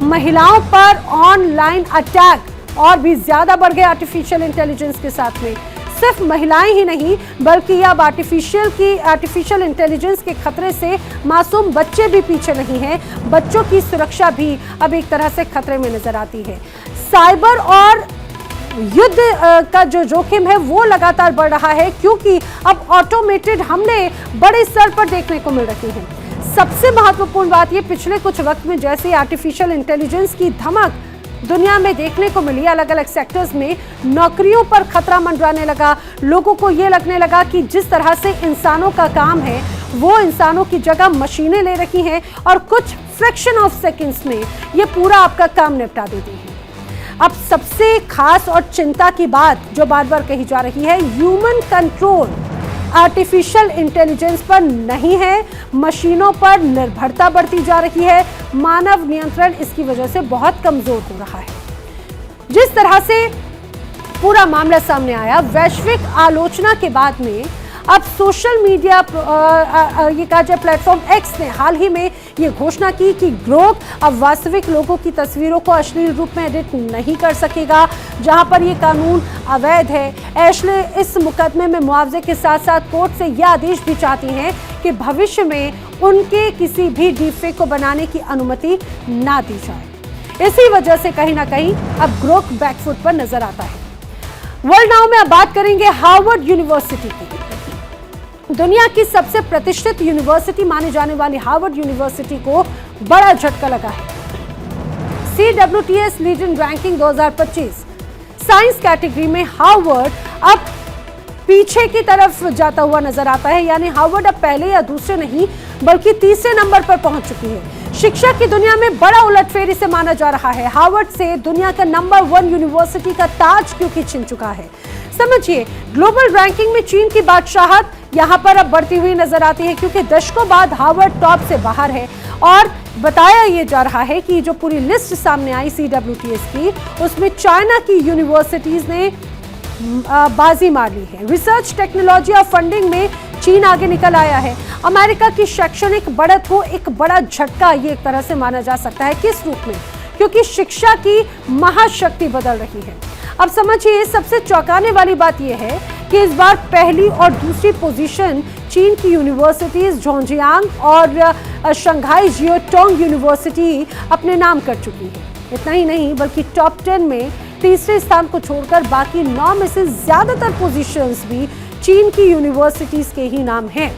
A: महिलाओं पर ऑनलाइन अटैक और भी ज्यादा बढ़ गए आर्टिफिशियल इंटेलिजेंस के साथ में। सिर्फ महिलाएं ही नहीं बल्कि अब आर्टिफिशियल इंटेलिजेंस के खतरे से मासूम बच्चे भी पीछे नहीं हैं। बच्चों की सुरक्षा भी अब एक तरह से खतरे में नजर आती है। साइबर और युद्ध का जो जोखिम है वो लगातार बढ़ रहा है, क्योंकि अब ऑटोमेटेड हमले बड़े स्तर पर देखने को मिल रहे हैं। सबसे महत्वपूर्ण बात ये, पिछले कुछ वक्त में जैसे आर्टिफिशियल इंटेलिजेंस की धमक दुनिया में देखने को मिली, अलग अलग सेक्टर्स में नौकरियों पर खतरा मंडराने लगा। लोगों को ये लगने लगा कि जिस तरह से इंसानों का काम है वो इंसानों की जगह मशीनें ले रही हैं और कुछ फ्रैक्शन ऑफ सेकंड्स में ये पूरा आपका काम निपटा देती है। अब सबसे खास और चिंता की बात जो बार बार कही जा रही है, ह्यूमन कंट्रोल आर्टिफिशियल इंटेलिजेंस पर नहीं है, मशीनों पर निर्भरता बढ़ती जा रही है। मानव नियंत्रण इसकी वजह से बहुत कमजोर हो रहा है। जिस तरह से पूरा मामला सामने आया, वैश्विक आलोचना के बाद में अब सोशल मीडिया ये कहा जाए प्लेटफॉर्म एक्स ने हाल ही में ये घोषणा की कि ग्रोक अब वास्तविक लोगों की तस्वीरों को अश्लील रूप में एडिट नहीं कर सकेगा, जहां पर ये कानून अवैध है। एशले इस मुकदमे में मुआवजे के साथ साथ कोर्ट से यह आदेश भी चाहती हैं कि भविष्य में उनके किसी भी डीपफेक को बनाने की अनुमति ना दी जाए। इसी वजह से कहीं ना कहीं अब ग्रोक बैकफुट पर नजर आता है। वर्ल्ड नाउ में अब बात करेंगे हार्वर्ड यूनिवर्सिटी की। दुनिया की सबसे प्रतिष्ठित यूनिवर्सिटी माने जाने वाली हार्वर्ड यूनिवर्सिटी को बड़ा झटका लगा है। CWTS legend ranking 2025 science category में हार्वर्ड अब पीछे की तरफ जाता हुआ नजर आता है, यानी हार्वर्ड अब पहले या दूसरे नहीं बल्कि तीसरे नंबर पर पहुंच चुकी है। शिक्षा की दुनिया में बड़ा उलटफेर इसे माना जा रहा है। हार्वर्ड से दुनिया का नंबर 1 यूनिवर्सिटी का ताज क्योंकि छिन चुका है। समझिए, ग्लोबल रैंकिंग में चीन की बादशाहत यहां पर अब बढ़ती हुई नजर आती है, क्योंकि दशकों बाद हार्वर्ड टॉप से बाहर है। और बताया यह जा रहा है कि जो पूरी लिस्ट सामने आई CWTS की, उसमें चाइना की यूनिवर्सिटीज ने बाजी मार ली है। रिसर्च, टेक्नोलॉजी और फंडिंग में चीन आगे निकल आया है। अमेरिका की शैक्षणिक बढ़त को एक बड़ा झटका ये एक तरह से माना जा सकता है। किस रूप में? क्योंकि शिक्षा की महाशक्ति बदल रही है। अब समझिए, सबसे चौंकाने वाली बात यह है कि इस बार पहली और दूसरी पोजीशन चीन की यूनिवर्सिटीज झोंजियांग और शंघाई जियोटोंग यूनिवर्सिटी अपने नाम कर चुकी है। इतना ही नहीं बल्कि टॉप 10 में तीसरे स्थान को छोड़कर बाकी 9 में से ज्यादातर पोजीशंस भी चीन की यूनिवर्सिटीज के ही नाम हैं।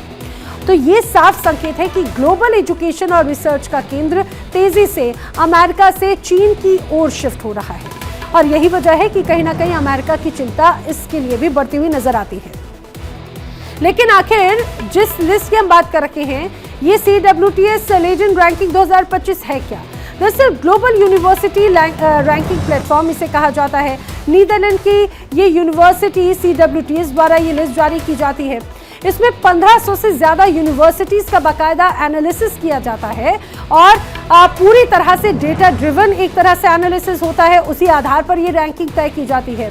A: तो ये साफ संकेत है कि ग्लोबल एजुकेशन और रिसर्च का केंद्र तेजी से अमेरिका से चीन की ओर शिफ्ट हो रहा है। और यही वजह है कि कहीं ना कहीं अमेरिका की चिंता इसके लिए भी बढ़ती हुई नजर आती है। लेकिन आखिर जिस लिस्ट की हम बात कर रहे हैं, ये CWTS लीजेंड रैंकिंग 2025 है क्या? दरअसल ग्लोबल यूनिवर्सिटी रैंकिंग प्लेटफॉर्म इसे कहा जाता है। नीदरलैंड की ये यूनिवर्सिटी CWTS द्वारा ये लिस्ट जारी की जाती है। इसमें 1500 से ज्यादा यूनिवर्सिटीज का बाकायदा एनालिसिस किया जाता है और पूरी तरह से डेटा ड्रिवन एक तरह से एनालिसिस होता है। उसी आधार पर ये रैंकिंग तय की जाती है।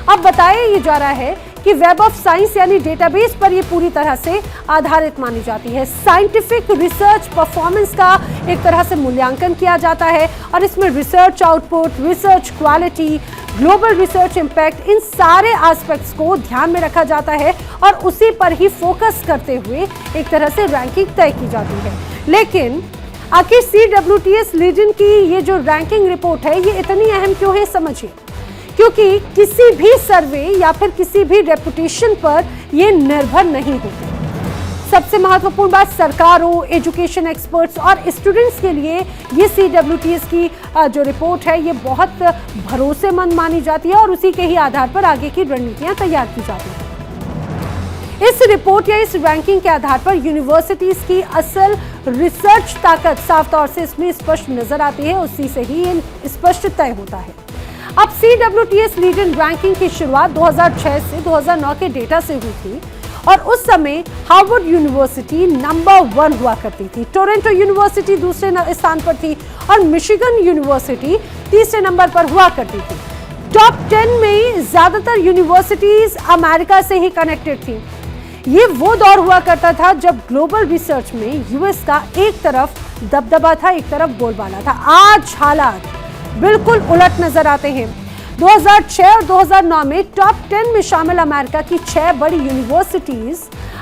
A: अब बताया ये जा रहा है कि वेब ऑफ साइंस यानी डेटाबेस पर ये पूरी तरह से आधारित मानी जाती है। साइंटिफिक रिसर्च परफॉर्मेंस का एक तरह से मूल्यांकन किया जाता है और इसमें research output, research quality, global research impact, इन सारे एस्पेक्ट्स को ध्यान में रखा जाता है और उसी पर ही फोकस करते हुए एक तरह से रैंकिंग तय की जाती है। लेकिन आखिर CWTS लीजेंड की ये जो रैंकिंग रिपोर्ट है, ये इतनी अहम क्यों है? समझिए, क्योंकि किसी भी सर्वे या फिर किसी भी रेपुटेशन पर ये निर्भर नहीं होते। सबसे महत्वपूर्ण बात, सरकारों, एजुकेशन एक्सपर्ट्स और स्टूडेंट्स के लिए ये CWTS की जो रिपोर्ट है ये बहुत भरोसेमंद मानी जाती है और उसी के ही आधार पर आगे की रणनीतियां तैयार की जाती हैं। इस रिपोर्ट या इस रैंकिंग के आधार पर यूनिवर्सिटीज की असल रिसर्च ताकत साफ तौर से इसमें स्पष्ट नजर आती है, उसी से ही ये स्पष्ट तय होता है। अब CWTS लीजेंड रैंकिंग की शुरुआत 2006 से 2009 के डेटा से हुई थी और उस समय हार्वर्ड यूनिवर्सिटी नंबर 1 हुआ करती थी। टोरंटो यूनिवर्सिटी दूसरे स्थान पर थी और मिशिगन यूनिवर्सिटी तीसरे नंबर पर हुआ करती थी। टॉप 10 में ज्यादातर यूनिवर्सिटीज अमेरिका से ही कनेक्टेड थी। ये वो दौर हुआ करता था जब ग्लोबल रिसर्च में यूएस का एक तरफ दबदबा था, एक तरफ बोलबाला था। आज हालात बिल्कुल उलट नजर आते हैं। 2006 और 2009 में टॉप 10 में शामिल अमेरिका की 6 बड़ी यूनिवर्सिटीज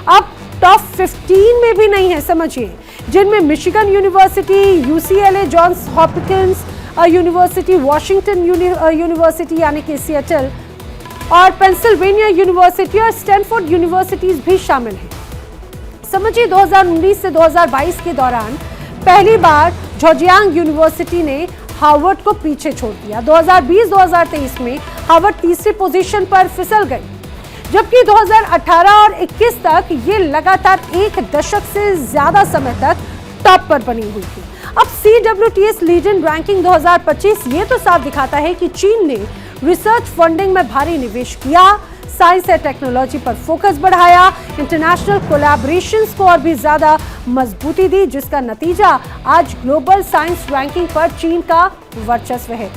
A: अब टॉप 15 में भी नहीं है। समझिए, जिनमें Michigan University, UCLA Johns Hopkins University, Washington University यानी कि सिएटल और पेंसिल्वेनिया यूनिवर्सिटी और स्टैनफोर्ड यूनिवर्सिटीज भी शामिल हैं। समझिए, 2019 से 2022 के दौरान पहली बार झोजियांग यूनिवर्सिटी ने हार्वर्ड को पीछे छोड़ दिया। 2020-2023 में हार्वर्ड तीसरी पोजीशन पर फिसल गई, जबकि 2018 और 21 तक ये लगातार एक दशक से ज्यादा समय तक टॉप पर बनी हुई थी। अब CWTS लीजेंड रैंकिंग 2025 ये तो साफ दिखाता है कि चीन ने रिसर्च फंडिंग में भारी निवेश किया, साइंस और टेक्नोलॉजी पर फोकस बढ़ाया, इंटरनेशनल कोलैबोरेशंस को और भी ज्यादा मजबूती दी, जिसका नतीजा आज ग्लोबल साइंस रैंकिंग पर चीन का वर्चस्व है।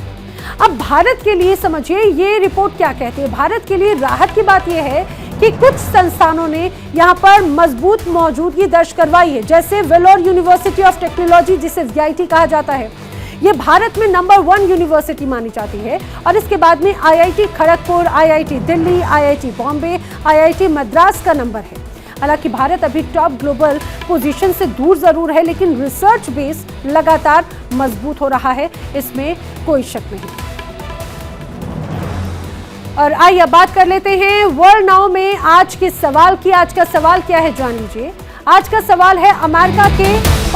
A: अब भारत के लिए समझिए ये रिपोर्ट क्या कहती है। भारत के लिए राहत की बात यह है कि कुछ संस्थानों ने यहाँ पर मजबूत मौजूदगी दर्ज करवाई है, जैसे वेलोर यूनिवर्सिटी ऑफ टेक्नोलॉजी, जिसे VIT कहा जाता है। ये भारत में नंबर 1 यूनिवर्सिटी मानी जाती है और इसके बाद में IIT Kharagpur, IIT Delhi, IIT Bombay, IIT Madras का नंबर है। हालांकि भारत अभी टॉप ग्लोबल पोजीशन से दूर जरूर है, लेकिन रिसर्च बेस लगातार मजबूत हो रहा है, इसमें कोई शक नहीं। और आइए अब बात कर लेते हैं वर्ल्ड नाउ में आज के सवाल की। आज का सवाल क्या है जान लीजिए। आज का सवाल है अमेरिका के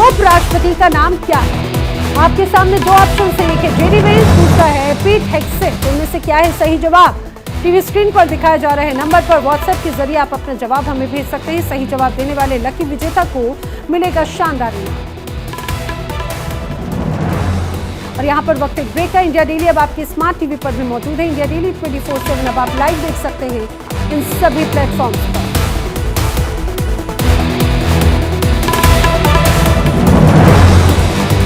A: उपराष्ट्रपति का नाम क्या है। आपके सामने दो ऑप्शन है, एक है जेडी वेंस, दूसरा है पीट हेग्सेट। इनमें से क्या है सही जवाब? टीवी स्क्रीन पर दिखाए जा रहे नंबर पर व्हाट्सएप के जरिए आप अपना जवाब हमें भेज सकते हैं। सही जवाब देने वाले लकी विजेता को मिलेगा शानदार इनाम। और यहाँ पर वक्त एक ब्रेक का। इंडिया डेली अब आपके स्मार्ट टीवी पर भी मौजूद है। इंडिया डेली 24/7 अब आप लाइव देख सकते हैं इन सभी प्लेटफॉर्म्स पर।